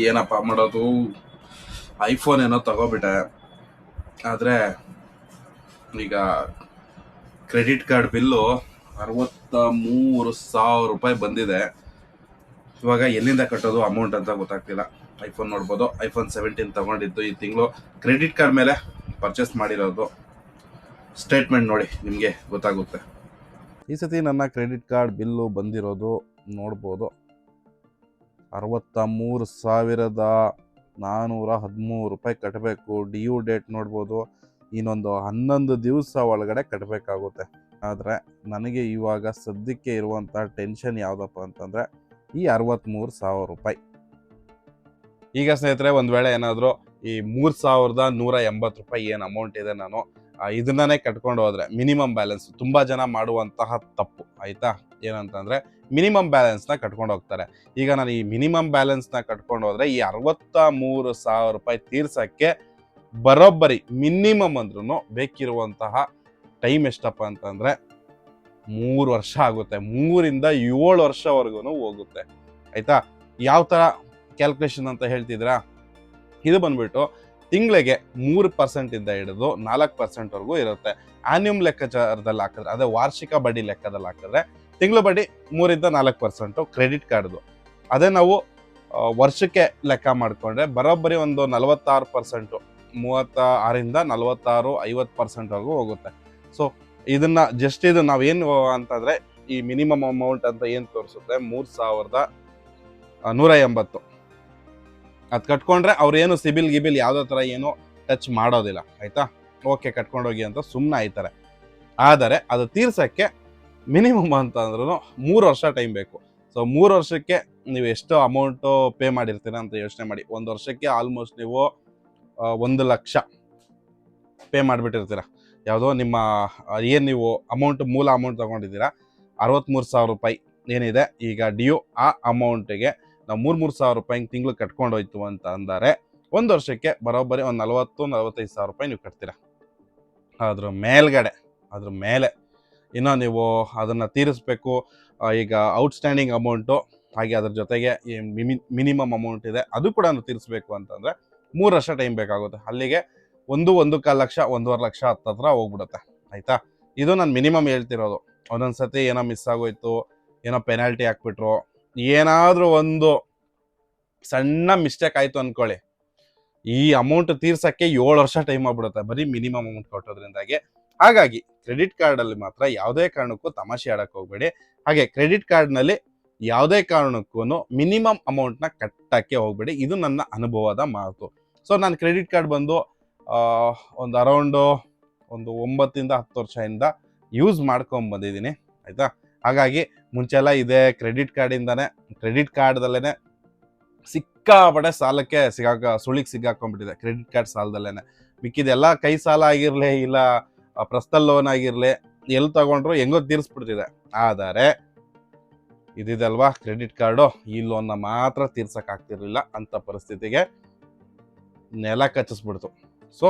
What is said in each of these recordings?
ಏನಪ್ಪ ಮಾಡೋದು, ಐಫೋನ್ ಏನೋ ತಗೋಬಿಟ್ಟೆ. ಆದರೆ ಈಗ ಕ್ರೆಡಿಟ್ ಕಾರ್ಡ್ ಬಿಲ್ಲು 63,000 ರೂಪಾಯಿ ಬಂದಿದೆ. ಇವಾಗ ಎಲ್ಲಿಂದ ಕಟ್ಟೋದು ಅಮೌಂಟ್ ಅಂತ ಗೊತ್ತಾಗ್ತಿಲ್ಲ. ಐಫೋನ್ ನೋಡ್ಬೋದು, ಐಫೋನ್ 17 ತಗೊಂಡಿದ್ದು ಈ ತಿಂಗಳು ಕ್ರೆಡಿಟ್ ಕಾರ್ಡ್ ಮೇಲೆ ಪರ್ಚೇಸ್ ಮಾಡಿರೋದು. ಸ್ಟೇಟ್ಮೆಂಟ್ ನೋಡಿ ನಿಮಗೆ ಗೊತ್ತಾಗುತ್ತೆ. ಈ ಸತಿ ನನ್ನ ಕ್ರೆಡಿಟ್ ಕಾರ್ಡ್ ಬಿಲ್ಲು ಬಂದಿರೋದು ನೋಡ್ಬೋದು, 63,413 ರೂಪಾಯಿ ಕಟ್ಟಬೇಕು. ಡ್ಯೂ ಡೇಟ್ ನೋಡ್ಬೋದು, ಇನ್ನೊಂದು 11 ದಿವಸ ಒಳಗಡೆ ಕಟ್ಟಬೇಕಾಗುತ್ತೆ. ಆದರೆ ನನಗೆ ಇವಾಗ ಸದ್ಯಕ್ಕೆ ಇರುವಂಥ ಟೆನ್ಷನ್ ಯಾವುದಪ್ಪ ಅಂತಂದರೆ ಈ 63,000 ರೂಪಾಯಿ. ಈಗ ಸ್ನೇಹಿತರೆ, ಒಂದು ವೇಳೆ ಏನಾದರೂ ಈ 3,180 ರೂಪಾಯಿ ಏನು ಅಮೌಂಟ್ ಇದೆ, ನಾನು ಇದನ್ನೇ ಕಟ್ಕೊಂಡು ಹೋದರೆ ಮಿನಿಮಮ್ ಬ್ಯಾಲೆನ್ಸ್, ತುಂಬ ಜನ ಮಾಡುವಂತಹ ತಪ್ಪು ಆಯಿತಾ, ಏನಂತಂದರೆ ಮಿನಿಮಮ್ ಬ್ಯಾಲೆನ್ಸ್ನ ಕಟ್ಕೊಂಡು ಹೋಗ್ತಾರೆ. ಈಗ ನಾನು ಈ ಮಿನಿಮಮ್ ಬ್ಯಾಲೆನ್ಸ್ನ ಕಟ್ಕೊಂಡು ಹೋದರೆ ಈ 63,000 ರೂಪಾಯಿ ತೀರ್ಸೋಕ್ಕೆ ಬರೋಬ್ಬರಿ ಮಿನಿಮಮ್ ಅಂದ್ರೂ ಬೇಕಿರುವಂತಹ ಟೈಮ್ ಎಷ್ಟಪ್ಪ ಅಂತಂದರೆ 3 ವರ್ಷ ಆಗುತ್ತೆ. 3ರಿಂದ 7 ವರ್ಷವರೆಗೂ ಹೋಗುತ್ತೆ ಆಯಿತಾ. ಯಾವ ಥರ ಕ್ಯಾಲ್ಕುಲೇಷನ್ ಅಂತ ಹೇಳ್ತಿದ್ರಾ, ಇದು ಬಂದ್ಬಿಟ್ಟು ತಿಂಗಳಿಗೆ 3% ಇಂದ ಹಿಡಿದು 4% ಇರುತ್ತೆ. ಆನ್ಯೂಮ್ ಲೆಕ್ಕಾಚಾರದಲ್ಲಿ ಹಾಕಿದ್ರೆ, ಅದೇ ವಾರ್ಷಿಕ ಬಡ್ಡಿ ಲೆಕ್ಕದಲ್ಲಿ ಹಾಕಿದ್ರೆ ತಿಂಗಳು ಬಡ್ಡಿ 3-4% ಕ್ರೆಡಿಟ್ ಕಾರ್ಡ್ದು. ಅದೇ ನಾವು ವರ್ಷಕ್ಕೆ ಲೆಕ್ಕ ಮಾಡಿಕೊಂಡ್ರೆ ಬರೋಬ್ಬರಿ ಒಂದು 46%, 36ರಿಂದ 46, 50%ವರೆಗೂ ಹೋಗುತ್ತೆ. ಸೊ ಇದನ್ನ ಜಸ್ಟ್ ಇದು ನಾವೇನು ಅಂತಂದರೆ ಈ ಮಿನಿಮಮ್ ಅಮೌಂಟ್ ಅಂತ ಏನು ತೋರಿಸುತ್ತೆ 3,180 ಅದು ಕಟ್ಕೊಂಡ್ರೆ ಅವ್ರೇನು ಸಿಬಿಲ್ ಗಿಬಿಲ್ ಯಾವುದೋ ಥರ ಏನು ಟಚ್ ಮಾಡೋದಿಲ್ಲ ಆಯಿತಾ. ಓಕೆ, ಕಟ್ಕೊಂಡೋಗಿ ಅಂತ ಸುಮ್ಮನೆ ಆಯ್ತಾರೆ. ಆದರೆ ಅದು ತೀರ್ಸೋಕ್ಕೆ ಮಿನಿಮಮ್ ಅಂತ ಅಂದ್ರೂ 3 ವರ್ಷ ಟೈಮ್ ಬೇಕು. ಸೊ 3 ವರ್ಷಕ್ಕೆ ನೀವು ಎಷ್ಟು ಅಮೌಂಟು ಪೇ ಮಾಡಿರ್ತೀರ ಅಂತ ಯೋಚನೆ ಮಾಡಿ. ಒಂದು ವರ್ಷಕ್ಕೆ ಆಲ್ಮೋಸ್ಟ್ ನೀವು 1 ಲಕ್ಷ ಪೇ ಮಾಡಿಬಿಟ್ಟಿರ್ತೀರ. ಯಾವುದೋ ನಿಮ್ಮ ಏನು ನೀವು ಮೂಲ ಅಮೌಂಟ್ ತೊಗೊಂಡಿದ್ದೀರಾ 63,000 ರೂಪಾಯಿ ಏನಿದೆ ಈಗ ಡ್ಯೂ, ಆ ಅಮೌಂಟಿಗೆ ನಾವು 3,000 ರೂಪಾಯಿ ತಿಂಗಳು ಕಟ್ಕೊಂಡು ಹೋಯ್ತು ಅಂತ ಅಂದರೆ ಒಂದು ವರ್ಷಕ್ಕೆ ಬರೋಬ್ಬರಿ ಒಂದು 40,000-45,000 ರೂಪಾಯಿ ನೀವು ಕಟ್ತೀರಾ. ಅದ್ರ ಮೇಲೆ ಇನ್ನೂ ನೀವು ಅದನ್ನು ತೀರಿಸ್ಬೇಕು. ಈಗ ಔಟ್ಸ್ಟ್ಯಾಂಡಿಂಗ್ ಅಮೌಂಟು, ಹಾಗೆ ಅದ್ರ ಜೊತೆಗೆ ಈ ಮಿನಿಮಮ್ ಅಮೌಂಟ್ ಇದೆ ಅದು ಕೂಡ ತೀರಿಸ್ಬೇಕು ಅಂತಂದರೆ 3 ವರ್ಷ ಟೈಮ್ ಬೇಕಾಗುತ್ತೆ. ಅಲ್ಲಿಗೆ 1.25 ಲಕ್ಷ, 1.5 ಲಕ್ಷ ಹತ್ತತ್ರ ಹೋಗ್ಬಿಡುತ್ತೆ ಆಯಿತಾ. ಇದು ನಾನು ಮಿನಿಮಮ್ ಹೇಳ್ತಿರೋದು. ಒಂದೊಂದು ಸತಿ ಏನೋ ಮಿಸ್ ಆಗೋಯ್ತು, ಏನೋ ಪೆನಾಲ್ಟಿ ಹಾಕ್ಬಿಟ್ರು, ಏನಾದರೂ ಒಂದು ಸಣ್ಣ ಮಿಸ್ಟೇಕ್ ಆಯಿತು ಅಂದ್ಕೊಳ್ಳಿ, ಈ ಅಮೌಂಟ್ ತೀರ್ಸೋಕ್ಕೆ 7 ವರ್ಷ ಟೈಮ್ ಆಗ್ಬಿಡುತ್ತೆ ಬರೀ ಮಿನಿಮಮ್ ಅಮೌಂಟ್ ಕೊಟ್ಟೋದ್ರಿಂದಾಗಿ. ಹಾಗಾಗಿ ಕ್ರೆಡಿಟ್ ಕಾರ್ಡಲ್ಲಿ ಮಾತ್ರ ಯಾವುದೇ ಕಾರಣಕ್ಕೂ ತಮಾಷೆ ಆಡೋಕ್ಕೆ ಹೋಗಬೇಡಿ. ಹಾಗೆ ಕ್ರೆಡಿಟ್ ಕಾರ್ಡ್ನಲ್ಲಿ ಯಾವುದೇ ಕಾರಣಕ್ಕೂ ಮಿನಿಮಮ್ ಅಮೌಂಟ್ನ ಕಟ್ಟೋಕ್ಕೆ ಹೋಗಬೇಡಿ. ಇದು ನನ್ನ ಅನುಭವದ ಮಾತು. ಸೊ ನಾನು ಕ್ರೆಡಿಟ್ ಕಾರ್ಡ್ ಬಂದು ಒಂದು ಅರೌಂಡು ಒಂದು 9-10 ವರ್ಷದಿಂದ ಯೂಸ್ ಮಾಡ್ಕೊಂಬಂದಿದ್ದೀನಿ ಆಯಿತಾ. ಹಾಗಾಗಿ ಮುಂಚೆಲ್ಲ ಇದೆ ಕ್ರೆಡಿಟ್ ಕಾರ್ಡ್ದಲ್ಲೇ ಸಿಕ್ಕಾಪಟ್ಟೆ ಸಾಲಕ್ಕೆ ಸುಳಿಗೆ ಸಿಗಾಕೊಂಡ್ಬಿಟ್ಟಿದೆ. ಕ್ರೆಡಿಟ್ ಕಾರ್ಡ್ ಸಾಲದಲ್ಲೇ ಮಿಕ್ಕಿದೆಲ್ಲ ಕೈ ಸಾಲ ಆಗಿರಲಿ, ಇಲ್ಲ ಪರ್ಸನಲ್ ಲೋನ್ ಆಗಿರಲಿ, ಎಲ್ಲಿ ತಗೊಂಡ್ರು ಹೆಂಗೋ ತೀರಿಸ್ಬಿಡ್ತಿದೆ. ಆದರೆ ಇದಿದಲ್ವಾ ಕ್ರೆಡಿಟ್ ಕಾರ್ಡು, ಈ ಲೋನ್ನ ಮಾತ್ರ ತೀರ್ಸೋಕ್ಕಾಗ್ತಿರ್ಲಿಲ್ಲ. ಅಂಥ ಪರಿಸ್ಥಿತಿಗೆ ನೆಲ ಕಚ್ಚಿಸ್ಬಿಡ್ತು. ಸೊ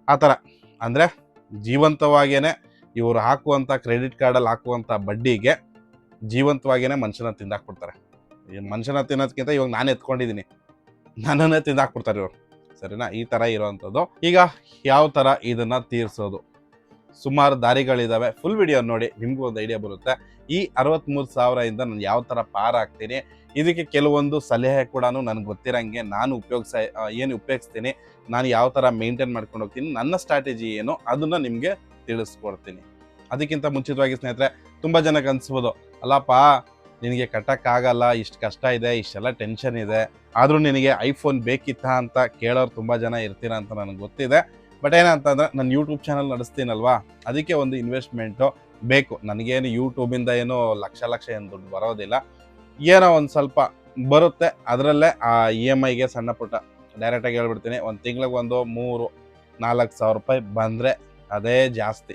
ಆ ಥರ ಅಂದರೆ ಜೀವಂತವಾಗೇನೆ ಇವರು ಹಾಕುವಂಥ ಕ್ರೆಡಿಟ್ ಕಾರ್ಡಲ್ಲಿ ಹಾಕುವಂಥ ಬಡ್ಡಿಗೆ ಜೀವಂತವಾಗೇನೆ ಮನುಷ್ಯನ ತಿಂದಾಕ್ಬಿಡ್ತಾರೆ. ಮನುಷ್ಯನ ತಿನ್ನೋದಕ್ಕಿಂತ ಇವಾಗ ನಾನು ಎತ್ಕೊಂಡಿದ್ದೀನಿ, ನನ್ನನ್ನೇ ತಿಂದಾಕ್ಬಿಡ್ತಾರೆ ಇವರು, ಸರಿನಾ. ಈ ಥರ ಇರೋವಂಥದ್ದು. ಈಗ ಯಾವ ಥರ ಇದನ್ನು ತೀರಿಸೋದು, ಸುಮಾರು ದಾರಿಗಳಿದ್ದಾವೆ. ಫುಲ್ ವಿಡಿಯೋ ನೋಡಿ, ನಿಮಗೂ ಒಂದು ಐಡಿಯಾ ಬರುತ್ತೆ. ಈ 63,000 ನಾನು ಯಾವ ಥರ ಪಾರಾಗ್ತೀನಿ, ಇದಕ್ಕೆ ಕೆಲವೊಂದು ಸಲಹೆ ಕೂಡ ನನಗೆ ಗೊತ್ತಿರೋಂಗೆ ನಾನು ಉಪಯೋಗಿಸ್ತೀನಿ, ನಾನು ಯಾವ ಥರ ಮೇಂಟೈನ್ ಮಾಡ್ಕೊಂಡು ಹೋಗ್ತೀನಿ, ನನ್ನ ಸ್ಟ್ರಾಟಜಿ ಏನು ಅದನ್ನು ನಿಮಗೆ ತಿಳಿಸ್ಕೊಡ್ತೀನಿ. ಅದಕ್ಕಿಂತ ಮುಂಚಿತವಾಗಿ ಸ್ನೇಹಿತರೆ, ತುಂಬ ಜನಕ್ಕೆ ಅನಿಸ್ಬೋದು, ಅಲ್ಲಪ್ಪ ನಿನಗೆ ಕಟ್ಟೋಕ್ಕಾಗಲ್ಲ, ಇಷ್ಟು ಕಷ್ಟ ಇದೆ, ಇಷ್ಟೆಲ್ಲ ಟೆನ್ಷನ್ ಇದೆ, ಆದರೂ ನಿನಗೆ ಐಫೋನ್ ಬೇಕಿತ್ತಾ ಅಂತ ಕೇಳೋರು ತುಂಬ ಜನ ಇರ್ತೀರ ಅಂತ ನನಗೆ ಗೊತ್ತಿದೆ. ಬಟ್ ಏನಂತಂದರೆ ನಾನು ಯೂಟ್ಯೂಬ್ ಚಾನಲ್ ನಡೆಸ್ತೀನಲ್ವಾ, ಅದಕ್ಕೆ ಒಂದು ಇನ್ವೆಸ್ಟ್ಮೆಂಟು ಬೇಕು. ನನಗೇನು ಯೂಟ್ಯೂಬಿಂದ ಏನೋ ಲಕ್ಷ ಏನು ದುಡ್ಡು ಬರೋದಿಲ್ಲ, ಏನೋ ಒಂದು ಸ್ವಲ್ಪ ಬರುತ್ತೆ. ಅದರಲ್ಲೇ ಆ EMIಗೆ ಸಣ್ಣ ಪುಟ್ಟ ಡೈರೆಕ್ಟಾಗಿ ಹೇಳ್ಬಿಡ್ತೀನಿ, ಒಂದು ತಿಂಗಳಿಗೆ ಒಂದು 3-4 ಸಾವಿರ ರೂಪಾಯಿ ಬಂದರೆ ಅದೇ ಜಾಸ್ತಿ.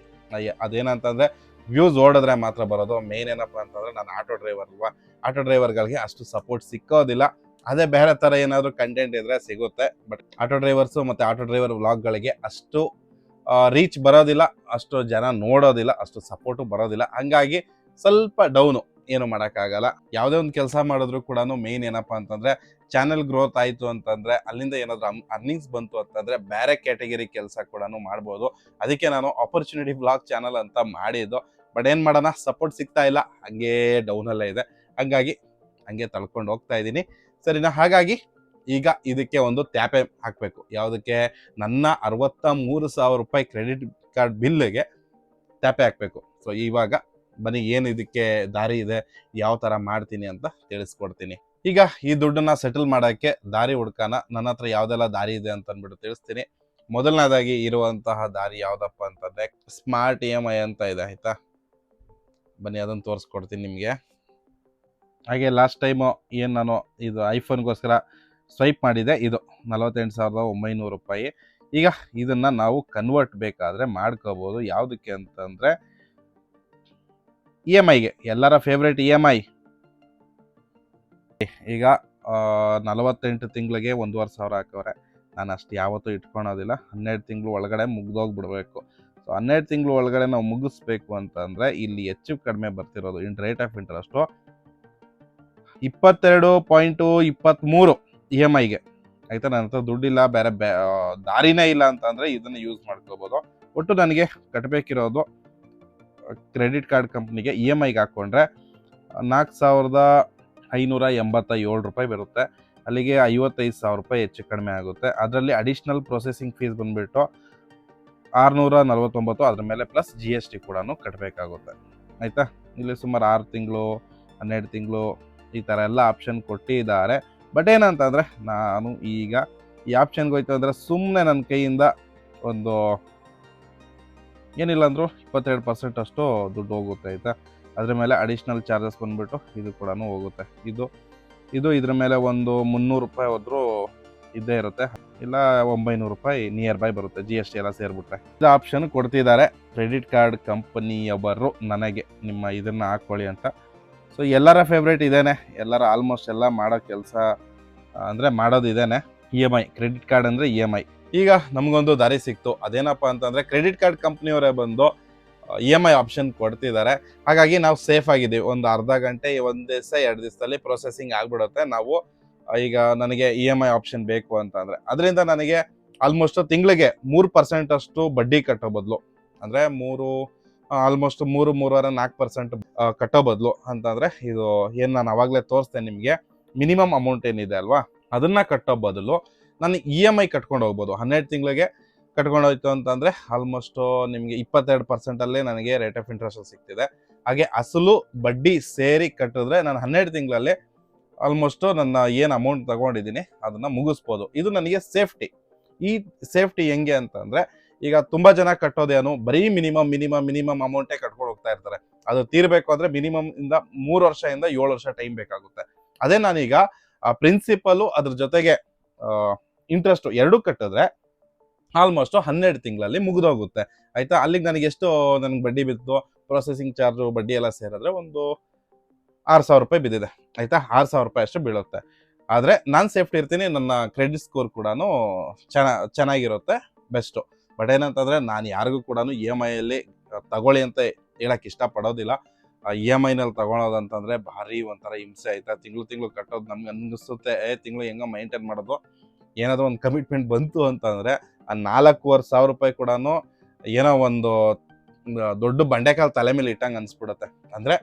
ಅದೇನಂತಂದರೆ ವ್ಯೂಸ್ ಓಡಿದ್ರೆ ಮಾತ್ರ ಬರೋದು. ಮೇನ್ ಏನಪ್ಪ ಅಂತಂದರೆ ನಾನು ಆಟೋ ಡ್ರೈವರ್ ಅಲ್ವಾ, ಆಟೋ ಡ್ರೈವರ್ಗಳಿಗೆ ಅಷ್ಟು ಸಪೋರ್ಟ್ ಸಿಕ್ಕೋದಿಲ್ಲ. ಅದೇ ಬೇರೆ ಥರ ಏನಾದರೂ ಕಂಟೆಂಟ್ ಇದ್ದರೆ ಸಿಗುತ್ತೆ. ಬಟ್ ಆಟೋ ಡ್ರೈವರ್ಸು ಮತ್ತು ಆಟೋ ಡ್ರೈವರ್ ವ್ಲಾಗ್ಗಳಿಗೆ ಅಷ್ಟು ರೀಚ್ ಬರೋದಿಲ್ಲ, ಅಷ್ಟು ಜನ ನೋಡೋದಿಲ್ಲ, ಅಷ್ಟು ಸಪೋರ್ಟು ಬರೋದಿಲ್ಲ. ಹಂಗಾಗಿ ಸ್ವಲ್ಪ ಡೌನು. ಏನು ಮಾಡೋಕ್ಕಾಗಲ್ಲ. ಯಾವುದೇ ಒಂದು ಕೆಲಸ ಮಾಡಿದ್ರು ಕೂಡ ಮೇನ್ ಏನಪ್ಪಾ ಅಂತಂದ್ರೆ ಚಾನೆಲ್ ಗ್ರೋತ್ ಆಯಿತು ಅಂತಂದ್ರೆ ಅಲ್ಲಿಂದ ಏನಾದರೂ ಅರ್ನಿಂಗ್ಸ್ ಬಂತು ಅಂತಂದ್ರೆ ಬೇರೆ ಕ್ಯಾಟಗರಿ ಕೆಲಸ ಕೂಡ ಮಾಡ್ಬೋದು. ಅದಕ್ಕೆ ನಾನು ಆಪರ್ಚುನಿಟಿ ಬ್ಲಾಗ್ ಚಾನಲ್ ಅಂತ ಮಾಡಿದ್ದು. ಬಟ್ ಏನು ಮಾಡೋಣ, ಸಪೋರ್ಟ್ ಸಿಗ್ತಾ ಇಲ್ಲ, ಹಂಗೇ ಡೌನಲ್ಲೇ ಇದೆ. ಹಂಗಾಗಿ ಹಂಗೆ ತಳ್ಕೊಂಡು ಹೋಗ್ತಾ ಇದ್ದೀನಿ, ಸರಿನಾ. ಹಾಗಾಗಿ ಈಗ ಇದಕ್ಕೆ ಒಂದು ಟ್ಯಾಪೆ ಹಾಕಬೇಕು. ಯಾವುದಕ್ಕೆ? ನನ್ನ 63,000 ರೂಪಾಯಿ ಕ್ರೆಡಿಟ್ ಕಾರ್ಡ್ ಬಿಲ್ಗೆ ಟ್ಯಾಪೆ ಹಾಕಬೇಕು. ಸೊ ಇವಾಗ ಬನ್ನಿ ಏನು ಇದಕ್ಕೆ ದಾರಿ ಇದೆ, ಯಾವ ಥರ ಮಾಡ್ತೀನಿ ಅಂತ ತಿಳಿಸ್ಕೊಡ್ತೀನಿ. ಈಗ ಈ ದುಡ್ಡನ್ನ ಸೆಟಲ್ ಮಾಡೋಕ್ಕೆ ದಾರಿ ಹುಡ್ಕಾನ. ನನ್ನ ಹತ್ರ ಯಾವುದೆಲ್ಲ ದಾರಿ ಇದೆ ಅಂತ ಅಂದ್ಬಿಟ್ಟು ತಿಳಿಸ್ತೀನಿ. ಮೊದಲನೇದಾಗಿ ಇರುವಂತಹ ದಾರಿ ಯಾವುದಪ್ಪ ಅಂತಂದರೆ ಸ್ಮಾರ್ಟ್ EMI ಅಂತ ಇದೆ, ಆಯಿತಾ. ಬನ್ನಿ ಅದನ್ನು ತೋರಿಸ್ಕೊಡ್ತೀನಿ ನಿಮಗೆ. ಹಾಗೆ ಲಾಸ್ಟ್ ಟೈಮು ಏನು ನಾನು ಇದು ಐಫೋನ್ಗೋಸ್ಕರ ಸ್ವೈಪ್ ಮಾಡಿದೆ, ಇದು 48,900 ರೂಪಾಯಿ. ಈಗ ಇದನ್ನು ನಾವು ಬೇಕಾದರೆ ಮಾಡ್ಕೋಬೋದು. ಯಾವುದಕ್ಕೆ ಅಂತಂದರೆ EMIಗೆ, ಎಲ್ಲರ ಫೇವ್ರೇಟ್ EMI. ಈಗ 48 ತಿಂಗಳಿಗೆ 1,500 ಹಾಕವ್ರೆ. ನಾನು ಅಷ್ಟು ಯಾವತ್ತೂ ಇಟ್ಕೊಳೋದಿಲ್ಲ. 12 ತಿಂಗಳು ಒಳಗಡೆ ಮುಗ್ದೋಗ್ಬಿಡ್ಬೇಕು. ಸೊ 12 ತಿಂಗಳು ಒಳಗಡೆ ನಾವು ಮುಗಿಸ್ಬೇಕು ಅಂತಂದರೆ ಇಲ್ಲಿ ಹೆಚ್ಚು ಕಡಿಮೆ ಬರ್ತಿರೋದು ರೇಟ್ ಆಫ್ ಇಂಟ್ರೆಸ್ಟು 22.23 EMIಗೆ, ಆಯಿತಾ. ನನ್ನ ಹತ್ರ ದುಡ್ಡಿಲ್ಲ, ಬೇರೆ ದಾರಿನೇ ಇಲ್ಲ ಅಂತಂದರೆ ಇದನ್ನು ಯೂಸ್ ಮಾಡ್ಕೋಬೋದು. ಒಟ್ಟು ನನಗೆ ಕಟ್ಟಬೇಕಿರೋದು ಕ್ರೆಡಿಟ್ ಕಾರ್ಡ್ ಕಂಪ್ನಿಗೆ EMIಗೆ ಹಾಕ್ಕೊಂಡ್ರೆ 4,587 ರೂಪಾಯಿ ಬರುತ್ತೆ. ಅಲ್ಲಿಗೆ 55,000 ರೂಪಾಯಿ ಹೆಚ್ಚು ಕಡಿಮೆ ಆಗುತ್ತೆ. ಅದರಲ್ಲಿ ಅಡಿಷ್ನಲ್ ಪ್ರೊಸೆಸಿಂಗ್ ಫೀಸ್ ಬಂದುಬಿಟ್ಟು 649, ಅದ್ರ ಮೇಲೆ ಪ್ಲಸ್ GST ಕೂಡ ಕಟ್ಟಬೇಕಾಗುತ್ತೆ, ಆಯಿತಾ. ಇಲ್ಲಿ ಸುಮಾರು 6 ತಿಂಗಳು 12 ತಿಂಗಳು ಈ ಥರ ಎಲ್ಲ ಆಪ್ಷನ್ ಕೊಟ್ಟಿದ್ದಾರೆ. ಬಟ್ ಏನಂತಂದರೆ ನಾನು ಈಗ ಈ ಆಪ್ಷನ್ಗೆ ಹೋಯ್ತು ಅಂದರೆ ಸುಮ್ಮನೆ ನನ್ನ ಕೈಯಿಂದ ಒಂದು ಏನಿಲ್ಲ ಅಂದರೂ 22% ಅಷ್ಟು ದುಡ್ಡು ಹೋಗುತ್ತೆ, ಆಯಿತಾ. ಅದ್ರ ಮೇಲೆ ಅಡಿಷ್ನಲ್ ಚಾರ್ಜಸ್ ಬಂದುಬಿಟ್ಟು ಇದು ಕೂಡ ಹೋಗುತ್ತೆ. ಇದು ಇದ್ರ ಮೇಲೆ ಒಂದು 300 ರೂಪಾಯಿ ಹೋದ್ರೂ ಇದ್ದೇ ಇರುತ್ತೆ, ಇಲ್ಲ 900 ರೂಪಾಯಿ ನಿಯರ್ ಬೈ ಬರುತ್ತೆ GST ಎಲ್ಲ ಸೇರಿಬಿಟ್ರೆ. ಇದು ಆಪ್ಷನ್ ಕೊಡ್ತಿದ್ದಾರೆ ಕ್ರೆಡಿಟ್ ಕಾರ್ಡ್ ಕಂಪನಿಯವರು ನನಗೆ, ನಿಮ್ಮ ಇದನ್ನು ಹಾಕ್ಕೊಳ್ಳಿ ಅಂತ. ಸೊ ಎಲ್ಲರ ಫೇವ್ರೇಟ್ ಇದೇನೆ, ಎಲ್ಲರ ಆಲ್ಮೋಸ್ಟ್ ಎಲ್ಲ ಮಾಡೋ ಕೆಲಸ ಅಂದರೆ ಮಾಡೋದು ಇದೇನೆ, EMI. ಕ್ರೆಡಿಟ್ ಕಾರ್ಡ್ ಅಂದರೆ EMI. ಈಗ ನಮಗೊಂದು ದಾರಿ ಸಿಕ್ತು. ಅದೇನಪ್ಪ ಅಂತಂದರೆ ಕ್ರೆಡಿಟ್ ಕಾರ್ಡ್ ಕಂಪ್ನಿಯವರೇ ಬಂದು EMI ಆಪ್ಷನ್ ಕೊಡ್ತಿದ್ದಾರೆ. ಹಾಗಾಗಿ ನಾವು ಸೇಫ್ ಆಗಿದ್ದೀವಿ. ಒಂದು ಅರ್ಧ ಗಂಟೆ, 1 ದಿವಸ 2 ದಿವಸದಲ್ಲಿ ಪ್ರೊಸೆಸಿಂಗ್ ಆಗಿಬಿಡುತ್ತೆ. ನಾವು ಈಗ ನನಗೆ EMI ಆಪ್ಷನ್ ಬೇಕು ಅಂತಂದರೆ ಅದರಿಂದ ನನಗೆ ಆಲ್ಮೋಸ್ಟ್ ತಿಂಗಳಿಗೆ 3% ಅಷ್ಟು ಬಡ್ಡಿ ಕಟ್ಟೋ ಬದಲು, ಅಂದರೆ ಆಲ್ಮೋಸ್ಟ್ 3.5-4% ಕಟ್ಟೋ ಬದಲು ಅಂತಂದರೆ ಇದು ಏನು ನಾನು ಅವಾಗಲೇ ತೋರಿಸ್ತೇನೆ ನಿಮಗೆ, ಮಿನಿಮಮ್ ಅಮೌಂಟ್ ಏನಿದೆ ಅಲ್ವಾ ಅದನ್ನು ಕಟ್ಟೋ ಬದಲು ನಾನು EMI ಕಟ್ಕೊಂಡು ಹೋಗ್ಬೋದು. 12 ತಿಂಗಳಿಗೆ ಕಟ್ಕೊಂಡು ಹೋಯ್ತು ಅಂತಂದರೆ ಆಲ್ಮೋಸ್ಟು ನಿಮಗೆ 22%ಅಲ್ಲೇ ನನಗೆ ರೇಟ್ ಆಫ್ ಇಂಟ್ರೆಸ್ಟ್ ಸಿಗ್ತಿದೆ. ಹಾಗೆ ಅಸಲು ಬಡ್ಡಿ ಸೇರಿ ಕಟ್ಟಿದ್ರೆ ನಾನು 12 ತಿಂಗಳಲ್ಲಿ ಆಲ್ಮೋಸ್ಟು ನನ್ನ ಏನು ಅಮೌಂಟ್ ತಗೊಂಡಿದ್ದೀನಿ ಅದನ್ನು ಮುಗಿಸ್ಬೋದು. ಇದು ನನಗೆ ಸೇಫ್ಟಿ. ಈ ಸೇಫ್ಟಿ ಹೆಂಗೆ ಅಂತಂದರೆ ಈಗ ತುಂಬ ಜನ ಕಟ್ಟೋದೇನು ಬರೀ ಮಿನಿಮಮ್ ಅಮೌಂಟೇ ಕಟ್ಕೊಂಡು ಹೋಗ್ತಾ ಇರ್ತಾರೆ. ಅದು ತೀರಬೇಕು ಅಂದರೆ ಮಿನಿಮಮ್ ಇಂದ 3 ವರ್ಷದಿಂದ 7 ವರ್ಷ ಟೈಮ್ ಬೇಕಾಗುತ್ತೆ. ಅದೇ ನಾನೀಗ ಪ್ರಿನ್ಸಿಪಲು ಅದ್ರ ಜೊತೆಗೆ ಇಂಟ್ರೆಸ್ಟು ಎರಡೂ ಕಟ್ಟಿದ್ರೆ ಆಲ್ಮೋಸ್ಟ್ 12 ತಿಂಗಳಲ್ಲಿ ಮುಗಿದೋಗುತ್ತೆ, ಆಯಿತಾ. ಅಲ್ಲಿಗೆ ನನಗೆ ಬಡ್ಡಿ ಬಿತ್ತು, ಪ್ರೊಸೆಸಿಂಗ್ ಚಾರ್ಜು ಬಡ್ಡಿ ಎಲ್ಲ ಸೇರಿದ್ರೆ ಒಂದು 6,000 ರೂಪಾಯಿ ಬಿದ್ದಿದೆ, ಆಯಿತಾ. 6,000 ರೂಪಾಯಿ ಅಷ್ಟು ಬೀಳುತ್ತೆ. ಆದರೆ ನಾನು ಸೇಫ್ಟಿ ಇರ್ತೀನಿ, ನನ್ನ ಕ್ರೆಡಿಟ್ ಸ್ಕೋರ್ ಕೂಡ ಚೆನ್ನಾಗಿರುತ್ತೆ, ಬೆಸ್ಟು. ಬಟ್ ಏನಂತಂದರೆ ನಾನು ಯಾರಿಗೂ ಕೂಡ EMIಯಲ್ಲಿ ತಗೊಳ್ಳಿ ಅಂತ ಹೇಳಕ್ಕೆ ಇಷ್ಟಪಡೋದಿಲ್ಲ. EMIನಲ್ಲಿ ತಗೊಳೋದಂತಂದರೆ ಭಾರಿ ಒಂಥರ ಹಿಂಸೆ, ಆಯಿತಾ. ತಿಂಗಳು ಕಟ್ಟೋದು ನಮ್ಗೆ ಅನ್ನಿಸುತ್ತೆ ತಿಂಗಳು ಹೆಂಗೋ ಮೈಂಟೈನ್ ಮಾಡೋದು. ಏನಾದರೂ ಒಂದು ಕಮಿಟ್ಮೆಂಟ್ ಬಂತು ಅಂತಂದರೆ ಆ 4,500 ರೂಪಾಯಿ ಕೂಡ ಏನೋ ಒಂದು ದೊಡ್ಡ ಬಂಡೆಕಾಲು ತಲೆ ಮೇಲೆ ಇಟ್ಟಂಗೆ ಅನಿಸ್ಬಿಡುತ್ತೆ. ಅಂದರೆ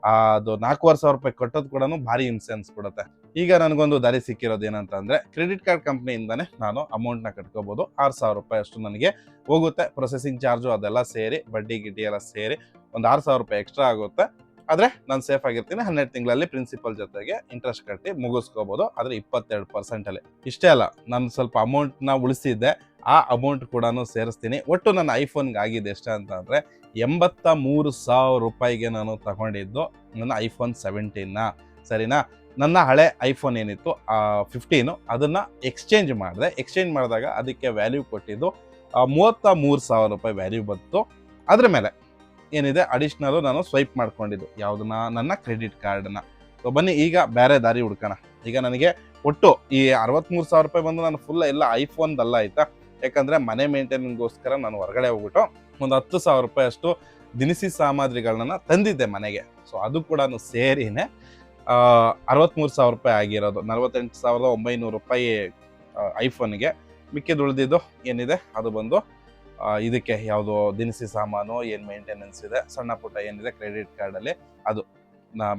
ಅದು 4,500 ರೂಪಾಯಿ ಕಟ್ಟೋದು ಕೂಡ ಭಾರಿ ಹಿಂಸೆ ಅನಿಸ್ಬಿಡುತ್ತೆ. ಈಗ ನನಗೊಂದು ದಾರಿ ಸಿಕ್ಕಿರೋದು ಏನಂತಂದರೆ ಕ್ರೆಡಿಟ್ ಕಾರ್ಡ್ ಕಂಪ್ನಿಯಿಂದನೇ ನಾನು ಅಮೌಂಟ್ನ ಕಟ್ಕೋಬೋದು. 6,000 ರೂಪಾಯಿ ಅಷ್ಟು ನನಗೆ ಹೋಗುತ್ತೆ. ಪ್ರೊಸೆಸಿಂಗ್ ಚಾರ್ಜು ಅದೆಲ್ಲ ಸೇರಿ ಬಡ್ಡಿ ಗಿಡ್ಡಿ ಎಲ್ಲ ಸೇರಿ ಒಂದು 6,000 ರೂಪಾಯಿ ಎಕ್ಸ್ಟ್ರಾ ಆಗುತ್ತೆ. ಆದರೆ ನಾನು ಸೇಫ್ ಆಗಿರ್ತೀನಿ. 12 ತಿಂಗಳಲ್ಲಿ ಪ್ರಿನ್ಸಿಪಲ್ ಜೊತೆಗೆ ಇಂಟ್ರೆಸ್ಟ್ ಕಟ್ಟಿ ಮುಗಿಸ್ಕೋಬೋದು. ಆದರೆ 22%ಅಲ್ಲಿ. ಇಷ್ಟೇ ಅಲ್ಲ, ನಾನು ಸ್ವಲ್ಪ ಅಮೌಂಟ್ನ ಉಳಿಸಿದ್ದೆ, ಆ ಅಮೌಂಟ್ ಕೂಡ ಸೇರಿಸ್ತೀನಿ. ಒಟ್ಟು ನನ್ನ ಐಫೋನ್ಗೆ ಆಗಿದೆ ಎಷ್ಟು ಅಂತಂದರೆ 83,000 ರೂಪಾಯಿಗೆ ನಾನು ತಗೊಂಡಿದ್ದು ನನ್ನ ಐಫೋನ್ 17ನ, ಸರಿನಾ. ನನ್ನ ಹಳೆ ಐಫೋನ್ ಏನಿತ್ತು 15 ಅದನ್ನು ಎಕ್ಸ್ಚೇಂಜ್ ಮಾಡಿದಾಗ ಅದಕ್ಕೆ ವ್ಯಾಲ್ಯೂ ಕೊಟ್ಟಿದ್ದು 33,000 ರೂಪಾಯಿ ವ್ಯಾಲ್ಯೂ ಬಂತು. ಅದ್ರ ಮೇಲೆ ಏನಿದೆ ಅಡಿಷ್ನಲು ನಾನು ಸ್ವೈಪ್ ಮಾಡ್ಕೊಂಡಿದ್ದು ಯಾವುದನ್ನ, ನನ್ನ ಕ್ರೆಡಿಟ್ ಕಾರ್ಡನ್ನ. ಸೊ ಬನ್ನಿ ಈಗ ಬೇರೆ ದಾರಿ ಹುಡ್ಕೋಣ. ಈಗ ನನಗೆ ಒಟ್ಟು ಈ 63,000 ರೂಪಾಯಿ ಬಂದು ನಾನು ಫುಲ್ ಎಲ್ಲ ಐಫೋನ್ದಲ್ಲ, ಆಯಿತಾ. ಯಾಕಂದರೆ ಮನೆ ಮೇಂಟೈನಿಂಗ್ಗೋಸ್ಕರ ನಾನು ಹೊರಗಡೆ ಹೋಗ್ಬಿಟ್ಟು ಒಂದು 10,000 ರೂಪಾಯಿ ಅಷ್ಟು ದಿನಸಿ ಸಾಮಗ್ರಿಗಳನ್ನ ತಂದಿದ್ದೆ ಮನೆಗೆ. ಸೊ ಅದು ಕೂಡ ಸೇರಿನೇ 63,000 ರೂಪಾಯಿ ಆಗಿರೋದು. 48,900 ರೂಪಾಯಿ ಐಫೋನ್ಗೆ. ಮಿಕ್ಕಿದ್ದು ಉಳಿದಿದ್ದು ಏನಿದೆ ಅದು ಬಂದು ಇದಕ್ಕೆ ಯಾವುದೋ ದಿನಸಿ ಸಾಮಾನು ಏನು ಮೇಂಟೆನೆನ್ಸ್ ಇದೆ, ಸಣ್ಣ ಪುಟ್ಟ ಏನಿದೆ ಕ್ರೆಡಿಟ್ ಕಾರ್ಡಲ್ಲಿ ಅದು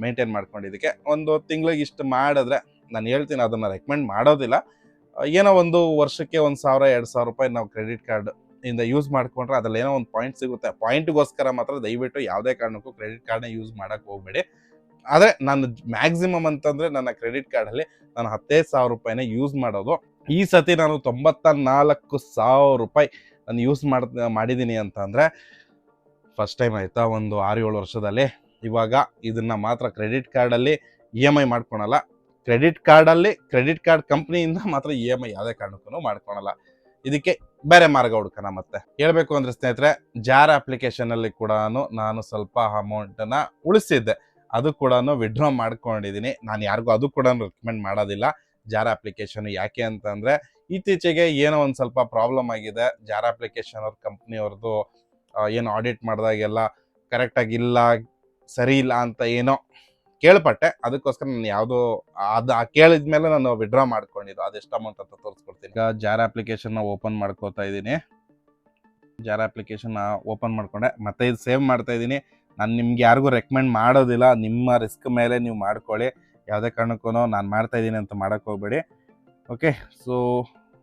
ಮೇಂಟೈನ್ ಮಾಡ್ಕೊಂಡಿದ್ದಕ್ಕೆ. ಒಂದು ತಿಂಗಳಿಗೆ ಇಷ್ಟು ಮಾಡಿದ್ರೆ ನಾನು ಹೇಳ್ತೀನಿ, ಅದನ್ನು ರೆಕಮೆಂಡ್ ಮಾಡೋದಿಲ್ಲ. ಏನೋ ಒಂದು ವರ್ಷಕ್ಕೆ 1,000-2,000 ರೂಪಾಯಿ ನಾವು ಕ್ರೆಡಿಟ್ ಕಾರ್ಡ್ ಇಂದ ಯೂಸ್ ಮಾಡ್ಕೊಂಡ್ರೆ ಅದ್ರಲ್ಲಿ ಏನೋ ಒಂದು ಪಾಯಿಂಟ್ ಸಿಗುತ್ತೆ. ಪಾಯಿಂಟ್ಗೋಸ್ಕರ ಮಾತ್ರ ದಯವಿಟ್ಟು ಯಾವುದೇ ಕಾರಣಕ್ಕೂ ಕ್ರೆಡಿಟ್ ಕಾರ್ಡ್ನ ಯೂಸ್ ಮಾಡೋಕ್ಕೆ ಹೋಗಬೇಡಿ. ಆದರೆ ನಾನು ಮ್ಯಾಕ್ಸಿಮಮ್ ಅಂತಂದರೆ ನನ್ನ ಕ್ರೆಡಿಟ್ ಕಾರ್ಡಲ್ಲಿ ನಾನು 15,000 ರೂಪಾಯಿನೇ ಯೂಸ್ ಮಾಡೋದು. ಈ ಸತಿ ನಾನು 94,000 ರೂಪಾಯಿ ನಾನು ಯೂಸ್ ಮಾಡಿದ್ದೀನಿ ಅಂತಂದರೆ ಫಸ್ಟ್ ಟೈಮ್ ಆಯಿತಾ ಒಂದು 6-7 ವರ್ಷದಲ್ಲಿ. ಇವಾಗ ಇದನ್ನು ಮಾತ್ರ ಕ್ರೆಡಿಟ್ ಕಾರ್ಡಲ್ಲಿ EMI ಮಾಡ್ಕೊಳಲ್ಲ. ಕ್ರೆಡಿಟ್ ಕಾರ್ಡ್ ಕಂಪ್ನಿಯಿಂದ ಮಾತ್ರ EMI ಯಾವುದೇ ಕಾರಣಕ್ಕೂ ಮಾಡ್ಕೊಳಲ್ಲ. ಇದಕ್ಕೆ ಬೇರೆ ಮಾರ್ಗ ಹುಡ್ಕೋಣ. ಮತ್ತೆ ಹೇಳ್ಬೇಕು ಅಂದರೆ ಸ್ನೇಹಿತರೆ, ಜಾರ್ ಅಪ್ಲಿಕೇಶನಲ್ಲಿ ಕೂಡ ನಾನು ಸ್ವಲ್ಪ ಅಮೌಂಟನ್ನು ಉಳಿಸಿದ್ದೆ. ಅದು ಕೂಡ ವಿಡ್ರಾ ಮಾಡ್ಕೊಂಡಿದ್ದೀನಿ. ನಾನು ಯಾರಿಗೂ ಅದು ಕೂಡ ರೆಕಮೆಂಡ್ ಮಾಡೋದಿಲ್ಲ ಜಾರ್ ಅಪ್ಲಿಕೇಶನ್. ಯಾಕೆ ಅಂತಂದರೆ ಇತ್ತೀಚೆಗೆ ಏನೋ ಒಂದು ಸ್ವಲ್ಪ ಪ್ರಾಬ್ಲಮ್ ಆಗಿದೆ. ಜಾರ್ ಅಪ್ಲಿಕೇಶನ್ ಅವ್ರ ಕಂಪ್ನಿಯವ್ರದ್ದು ಏನು ಆಡಿಟ್ ಮಾಡಿದಾಗೆಲ್ಲ ಕರೆಕ್ಟಾಗಿಲ್ಲ, ಸರಿ ಇಲ್ಲ ಅಂತ ಏನೋ ಕೇಳ್ಪಟ್ಟೆ. ಅದಕ್ಕೋಸ್ಕರ ನಾನು ಯಾವುದೋ ಅದು ಕೇಳಿದ ಮೇಲೆ ನಾನು ವಿಡ್ರಾ ಮಾಡ್ಕೊಂಡಿದ್ದು. ಅದೆಷ್ಟು ಅಮೌಂಟ್ ಅಂತ ತೋರಿಸ್ಕೊಡ್ತೀನಿ. ಈಗ ಜಾರ್ ಅಪ್ಲಿಕೇಶನ್ನ ಓಪನ್ ಮಾಡ್ಕೋತಾ ಇದ್ದೀನಿ. ಜಾರ್ ಅಪ್ಲಿಕೇಶನ್ ಓಪನ್ ಮಾಡ್ಕೊಂಡೆ, ಮತ್ತೆ ಇದು ಸೇವ್ ಮಾಡ್ತಾ ಇದ್ದೀನಿ. ನಾನು ನಿಮ್ಗೆ ಯಾರಿಗೂ ರೆಕಮೆಂಡ್ ಮಾಡೋದಿಲ್ಲ. ನಿಮ್ಮ ರಿಸ್ಕ್ ಮೇಲೆ ನೀವು ಮಾಡ್ಕೊಳ್ಳಿ. ಯಾವುದೇ ಕಾರಣಕ್ಕೂ ನಾನು ಮಾಡ್ತಾ ಇದ್ದೀನಿ ಅಂತ ಮಾಡೋಕ್ಕೆ ಹೋಗಬೇಡಿ. ಓಕೆ, ಸೊ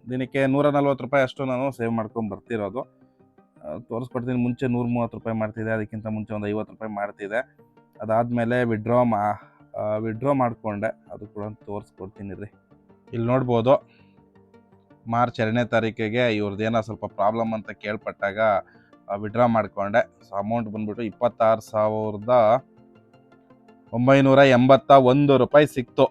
ದಿನಕ್ಕೆ 140 ರೂಪಾಯಿ ಅಷ್ಟು ನಾನು ಸೇವ್ ಮಾಡ್ಕೊಂಡು ಬರ್ತಿರೋದು. ತೋರಿಸ್ಕೊಡ್ತೀನಿ. ಮುಂಚೆ 130 ರೂಪಾಯಿ ಮಾಡ್ತಿದ್ದೆ, ಅದಕ್ಕಿಂತ ಮುಂಚೆ ಒಂದು 50 ರೂಪಾಯಿ ಮಾಡ್ತಿದ್ದೆ. ಅದಾದಮೇಲೆ ವಿಡ್ರಾ ಮಾಡಿಕೊಂಡೆ, ಅದು ಕೂಡ ತೋರಿಸ್ಕೊಡ್ತೀನಿ ರೀ. ಇಲ್ಲಿ ನೋಡ್ಬೋದು, ಮಾರ್ಚ್ 2ನೇ ತಾರೀಕಿಗೆ ಇವ್ರದ್ದೇನೋ ಸ್ವಲ್ಪ ಪ್ರಾಬ್ಲಮ್ ಅಂತ ಕೇಳ್ಪಟ್ಟಾಗ ವಿಡ್ರಾ ಮಾಡಿಕೊಂಡೆ. ಸೊ ಅಮೌಂಟ್ ಬಂದ್ಬಿಟ್ಟು 26,981 ರೂಪಾಯಿ ಸಿಕ್ತು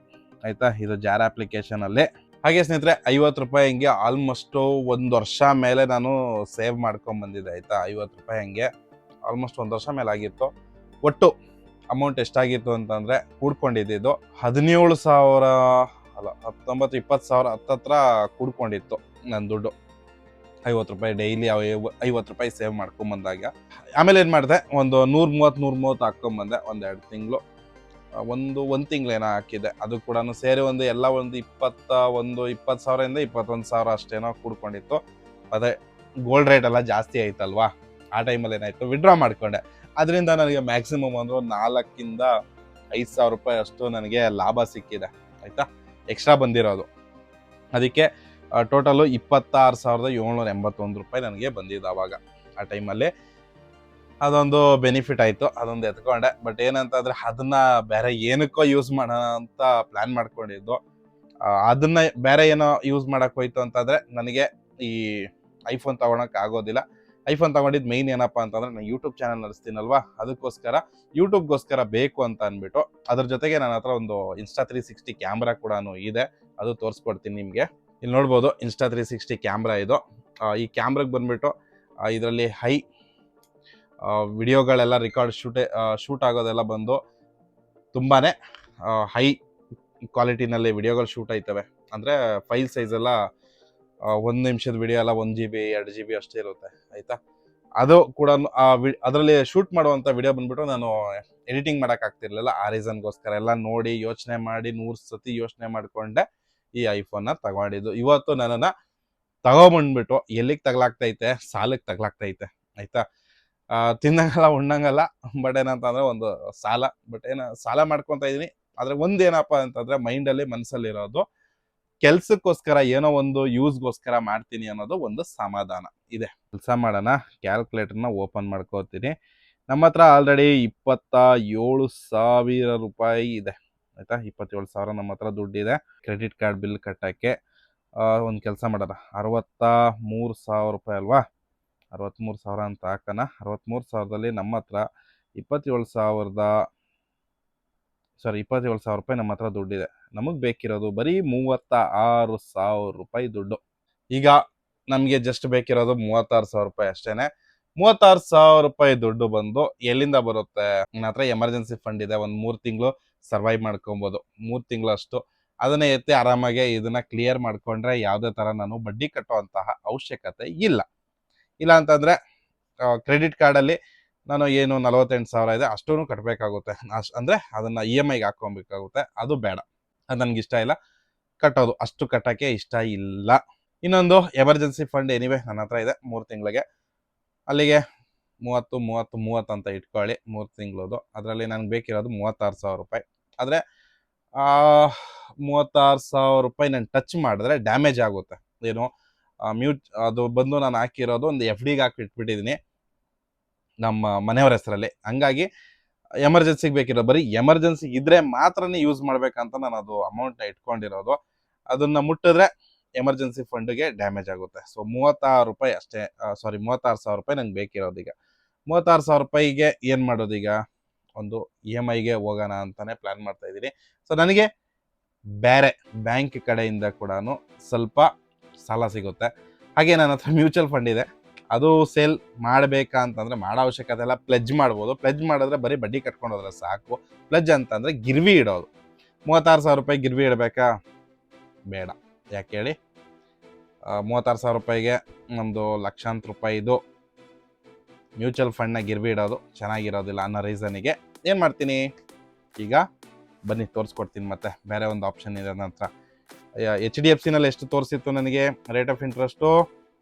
ಆಯಿತಾ, ಇದು ಜಾರ್ ಅಪ್ಲಿಕೇಶನಲ್ಲಿ. ಹಾಗೆ ಸ್ನೇಹಿತರೆ, 50 ರೂಪಾಯಿ ಹಂಗೆ ಆಲ್ಮೋಸ್ಟು 1 ವರ್ಷ ಮೇಲೆ ನಾನು ಸೇವ್ ಮಾಡ್ಕೊಂಬಂದಿದ್ದೆ ಆಯಿತಾ. 50 ರೂಪಾಯಿ ಹಂಗೆ ಆಲ್ಮೋಸ್ಟ್ 1 ವರ್ಷ ಮೇಲೆ ಆಗಿತ್ತು. ಒಟ್ಟು ಅಮೌಂಟ್ ಎಷ್ಟಾಗಿತ್ತು ಅಂತಂದರೆ ಕೂಡ್ಕೊಂಡಿದ್ದು 17,000 ಅಲ್ಲ 19-20,000 ಹತ್ತತ್ರ ಕೂಡ್ಕೊಂಡಿತ್ತು ನನ್ನ ದುಡ್ಡು. 50 ರೂಪಾಯಿ ಡೈಲಿ 50 ರೂಪಾಯಿ ಸೇವ್ ಮಾಡ್ಕೊಂಬಂದಾಗ. ಆಮೇಲೆ ಏನು ಮಾಡಿದೆ, ಒಂದು 130 ಹಾಕ್ಕೊಂಬಂದೆ. ಒಂದು 2 ತಿಂಗಳು ಒಂದು ತಿಂಗಳೇನೋ ಹಾಕಿದ್ದೆ. ಅದು ಕೂಡ ಸೇರಿ ಒಂದು 20,000ಇಂದ 21,000 ಅಷ್ಟೇನೋ ಕೂಡ್ಕೊಂಡಿತ್ತು. ಅದೇ ಗೋಲ್ಡ್ ರೇಟ್ ಎಲ್ಲ ಜಾಸ್ತಿ ಆಯ್ತಲ್ವಾ, ಆ ಟೈಮಲ್ಲಿ ಏನಾಯಿತು ವಿಡ್ರಾ ಮಾಡಿಕೊಂಡೆ. ಅದರಿಂದ ನನಗೆ ಮ್ಯಾಕ್ಸಿಮಮ್ ಒಂದು 4,000-5,000 ರೂಪಾಯಿ ಅಷ್ಟು ನನಗೆ ಲಾಭ ಸಿಕ್ಕಿದೆ ಆಯಿತಾ, ಎಕ್ಸ್ಟ್ರಾ ಬಂದಿರೋದು. ಅದಕ್ಕೆ ಟೋಟಲು 26,781 ರೂಪಾಯಿ ನನಗೆ ಬಂದಿದ್ದು ಆವಾಗ, ಆ ಟೈಮಲ್ಲಿ. ಅದೊಂದು ಬೆನಿಫಿಟ್ ಆಯಿತು, ಅದೊಂದು ಎತ್ಕೊಂಡೆ. ಬಟ್ ಏನಂತಂದರೆ ಅದನ್ನು ಬೇರೆ ಏನಕ್ಕೋ ಯೂಸ್ ಮಾಡೋಣ ಅಂತ ಪ್ಲ್ಯಾನ್ ಮಾಡ್ಕೊಂಡಿದ್ದು. ಅದನ್ನು ಬೇರೆ ಏನೋ ಯೂಸ್ ಮಾಡೋಕ್ಕೆ ಹೋಯ್ತು ಅಂತಂದರೆ ನನಗೆ ಈ ಐಫೋನ್ ತೊಗೊಳಕ್ಕೆ ಆಗೋದಿಲ್ಲ. ಐಫೋನ್ ತೊಗೊಂಡಿದ್ದು ಮೇಯ್ನ್ ಏನಪ್ಪ ಅಂತಂದರೆ ನಾನು ಯೂಟ್ಯೂಬ್ ಚಾನಲ್ ನಡೆಸ್ತೀನಲ್ವಾ, ಅದಕ್ಕೋಸ್ಕರ ಯೂಟ್ಯೂಬ್ಗೋಸ್ಕರ ಬೇಕು ಅಂತ ಅಂದ್ಬಿಟ್ಟು. ಅದ್ರ ಜೊತೆಗೆ ನನ್ನ ಹತ್ರ ಒಂದು Insta360 ಕ್ಯಾಮ್ರಾ ಕೂಡ ಇದೆ, ಅದು ತೋರಿಸ್ಕೊಡ್ತೀನಿ ನಿಮಗೆ. ಇಲ್ಲಿ ನೋಡ್ಬೋದು, Insta360 ಕ್ಯಾಮ್ರಾ ಇದು. ಈ ಕ್ಯಾಮ್ರಾಗೆ ಬಂದುಬಿಟ್ಟು ಇದರಲ್ಲಿ ವಿಡಿಯೋಗಳೆಲ್ಲ ಶೂಟ್ ಆಗೋದೆಲ್ಲ ಬಂದು ತುಂಬಾ ಹೈ ಕ್ವಾಲಿಟಿನಲ್ಲಿ ವಿಡಿಯೋಗಳು ಶೂಟ್ ಆಯ್ತವೆ. ಅಂದರೆ ಫೈಲ್ ಸೈಜ್ ಎಲ್ಲ 1 ನಿಮಿಷದ ವಿಡಿಯೋ ಎಲ್ಲ 1 GB 2 GB ಅಷ್ಟೇ ಇರುತ್ತೆ ಆಯಿತಾ. ಅದು ಕೂಡ ಅದರಲ್ಲಿ ಶೂಟ್ ಮಾಡುವಂಥ ವಿಡಿಯೋ ಬಂದ್ಬಿಟ್ಟು ನಾನು ಎಡಿಟಿಂಗ್ ಮಾಡೋಕ್ಕಾಗ್ತಿರ್ಲಿಲ್ಲ. ಆ ರೀಸನ್ಗೋಸ್ಕರ ಎಲ್ಲ ನೋಡಿ ಯೋಚನೆ ಮಾಡಿ 100 ಸತಿ ಯೋಚನೆ ಮಾಡಿಕೊಂಡೆ ಈ ಐಫೋನ್ನ ತಗೊಂಡಿದ್ದು. ಇವತ್ತು ನನ್ನನ್ನು ತಗೊಬಂದ್ಬಿಟ್ಟು ಎಲ್ಲಿಗೆ ತಗಲಾಗ್ತೈತೆ, ಸಾಲಕ್ಕೆ ತಗಲಾಗ್ತೈತೆ ಆಯಿತಾ. ತಿನ್ನಂಗಲ್ಲ ಉಣ್ಣಂಗಲ್ಲ, ಬಟ್ ಏನಂತಂದರೆ ಒಂದು ಸಾಲ. ಬಟ್ ಸಾಲ ಮಾಡ್ಕೊತಾ ಇದ್ದೀನಿ. ಆದರೆ ಒಂದೇನಪ್ಪ ಅಂತಂದರೆ ಮೈಂಡಲ್ಲಿ ಮನಸ್ಸಲ್ಲಿರೋದು ಕೆಲಸಕ್ಕೋಸ್ಕರ ಏನೋ ಒಂದು ಯೂಸ್ಗೋಸ್ಕರ ಮಾಡ್ತೀನಿ ಅನ್ನೋದು ಒಂದು ಸಮಾಧಾನ ಇದೆ. ಕೆಲಸ ಮಾಡೋಣ. ಕ್ಯಾಲ್ಕುಲೇಟರ್ನ ಓಪನ್ ಮಾಡ್ಕೋತೀನಿ. ನಮ್ಮ ಹತ್ರ ಆಲ್ರೆಡಿ 27,000 ರೂಪಾಯಿ ಇದೆ ಆಯಿತಾ. 27,000 ನಮ್ಮ ಹತ್ರ ದುಡ್ಡಿದೆ ಕ್ರೆಡಿಟ್ ಕಾರ್ಡ್ ಬಿಲ್ ಕಟ್ಟೋಕ್ಕೆ. ಒಂದು ಕೆಲಸ ಮಾಡೋಣ, 63,000 ರೂಪಾಯಿ ಅಲ್ವಾ, 63,000 ಅಂತ ಹಾಕೋಣ. 63,000ದಲ್ಲಿ ನಮ್ಮ ಹತ್ರ 27,000 ರೂಪಾಯಿ ನಮ್ಮ ಹತ್ರ ದುಡ್ಡಿದೆ. ನಮಗೆ ಬೇಕಿರೋದು ಬರೀ 36,000 ರೂಪಾಯಿ ದುಡ್ಡು. ಈಗ ನಮಗೆ ಜಸ್ಟ್ ಬೇಕಿರೋದು 36,000 ರೂಪಾಯಿ ಅಷ್ಟೇ. 36,000 ರೂಪಾಯಿ ದುಡ್ಡು ಬಂದು ಎಲ್ಲಿಂದ ಬರುತ್ತೆ? ನನ್ನ ಹತ್ರ ಎಮರ್ಜೆನ್ಸಿ ಫಂಡ್ ಇದೆ, ಒಂದು 3 ತಿಂಗಳು ಸರ್ವೈವ್ ಮಾಡ್ಕೊಬೋದು. 3 ತಿಂಗಳು ಅಷ್ಟು ಅದನ್ನೇ ಎತ್ತಿ ಆರಾಮಾಗಿ ಇದನ್ನು ಕ್ಲಿಯರ್ ಮಾಡಿಕೊಂಡ್ರೆ ಯಾವುದೇ ಥರ ನಾನು ಬಡ್ಡಿ ಕಟ್ಟುವಂತಹ ಅವಶ್ಯಕತೆ ಇಲ್ಲ. ಇಲ್ಲ ಅಂತಂದರೆ ಕ್ರೆಡಿಟ್ ಕಾರ್ಡಲ್ಲಿ ನಾನು ಏನು 48,000 ಇದೆ ಅಷ್ಟೂ ಕಟ್ಟಬೇಕಾಗುತ್ತೆ. ಅಂದರೆ ಅದನ್ನು EMIಗೆ ಹಾಕ್ಕೊಬೇಕಾಗುತ್ತೆ. ಅದು ಬೇಡ, ಅದು ನನಗೆ ಇಷ್ಟ ಇಲ್ಲ ಕಟ್ಟೋದು, ಅಷ್ಟು ಕಟ್ಟೋಕ್ಕೆ ಇಷ್ಟ ಇಲ್ಲ. ಇನ್ನೊಂದು ಎಮರ್ಜೆನ್ಸಿ ಫಂಡ್ ಎನಿವೆ ನನ್ನ ಹತ್ರ ಇದೆ 3 ತಿಂಗಳಿಗೆ, ಅಲ್ಲಿಗೆ 30 ಅಂತ ಇಟ್ಕೊಳ್ಳಿ 3 ತಿಂಗಳದು. ಅದರಲ್ಲಿ ನನಗೆ ಬೇಕಿರೋದು 36,000 ರೂಪಾಯಿ. ಆದರೆ 36,000 ರೂಪಾಯಿ ನಾನು ಟಚ್ ಮಾಡಿದ್ರೆ ಡ್ಯಾಮೇಜ್ ಆಗುತ್ತೆ. ಏನು ಅದು ಬಂದು ನಾನು ಹಾಕಿರೋದು ಒಂದು FDಗೆ ಹಾಕಿ ಇಟ್ಬಿಟ್ಟಿದ್ದೀನಿ ನಮ್ಮ ಮನೆಯವ್ರ ಹೆಸರಲ್ಲಿ. ಹಂಗಾಗಿ ಎಮರ್ಜೆನ್ಸಿಗೆ ಬೇಕಿರೋ ಬರೀ ಎಮರ್ಜೆನ್ಸಿ ಇದ್ರೆ ಮಾತ್ರನೇ ಯೂಸ್ ಮಾಡ್ಬೇಕಂತ ನಾನು ಅದು ಅಮೌಂಟ್ನ ಇಟ್ಕೊಂಡಿರೋದು. ಅದನ್ನು ಮುಟ್ಟಿದ್ರೆ ಎಮರ್ಜೆನ್ಸಿ ಫಂಡ್ಗೆ ಡ್ಯಾಮೇಜ್ ಆಗುತ್ತೆ. ಸೊ 36 ರೂಪಾಯಿ ಅಷ್ಟೇ, 36,000 ರೂಪಾಯಿ ನಂಗೆ ಬೇಕಿರೋದು. ಈಗ 36,000 ರೂಪಾಯಿಗೆ ಏನು ಮಾಡೋದು? ಈಗ ಒಂದು EMIಗೆ ಹೋಗೋಣ ಅಂತಲೇ ಪ್ಲ್ಯಾನ್ ಮಾಡ್ತಾ ಇದ್ದೀನಿ. ಸೊ ನನಗೆ ಬೇರೆ ಬ್ಯಾಂಕ್ ಕಡೆಯಿಂದ ಕೂಡ ಸ್ವಲ್ಪ ಸಾಲ ಸಿಗುತ್ತೆ. ಹಾಗೆ ನನ್ನ ಹತ್ರ ಮ್ಯೂಚುವಲ್ ಫಂಡ್ ಇದೆ, ಅದು ಸೇಲ್ ಮಾಡಬೇಕಾ ಅಂತಂದರೆ ಮಾಡೋ ಅವಶ್ಯಕತೆ ಇಲ್ಲ, ಪ್ಲೆಜ್ ಮಾಡ್ಬೋದು. ಪ್ಲೆಜ್ ಮಾಡಿದ್ರೆ ಬರೀ ಬಡ್ಡಿ ಕಟ್ಕೊಂಡು ಹೋದ್ರೆ ಸಾಕು. ಪ್ಲೆಜ್ ಅಂತಂದರೆ ಗಿರ್ವಿ ಇಡೋದು. 36,000 ರೂಪಾಯಿ ಗಿರ್ವಿ ಇಡಬೇಕಾ? ಬೇಡ. ಯಾಕೆ ಹೇಳಿ? 36,000 ರೂಪಾಯಿಗೆ ನಮ್ಮದು ಲಕ್ಷಾಂತರ ರೂಪಾಯಿದು ಮ್ಯೂಚುವಲ್ ಫಂಡ್ನ ಗಿರ್ವಿ ಇಡೋದು ಚೆನ್ನಾಗಿರೋದಿಲ್ಲ ಅನ್ನೋ ರೀಸನಿಗೆ ಏನು ಮಾಡ್ತೀನಿ, ಈಗ ಬನ್ನಿ ತೋರಿಸ್ಕೊಡ್ತೀನಿ. ಮತ್ತೆ ಬೇರೆ ಒಂದು ಆಪ್ಷನ್ ಇದೆ ನನ್ನ ಹತ್ರ. HDFCನಲ್ಲಿ ಎಷ್ಟು ತೋರಿಸಿತ್ತು ನನಗೆ ರೇಟ್ ಆಫ್ ಇಂಟ್ರೆಸ್ಟು?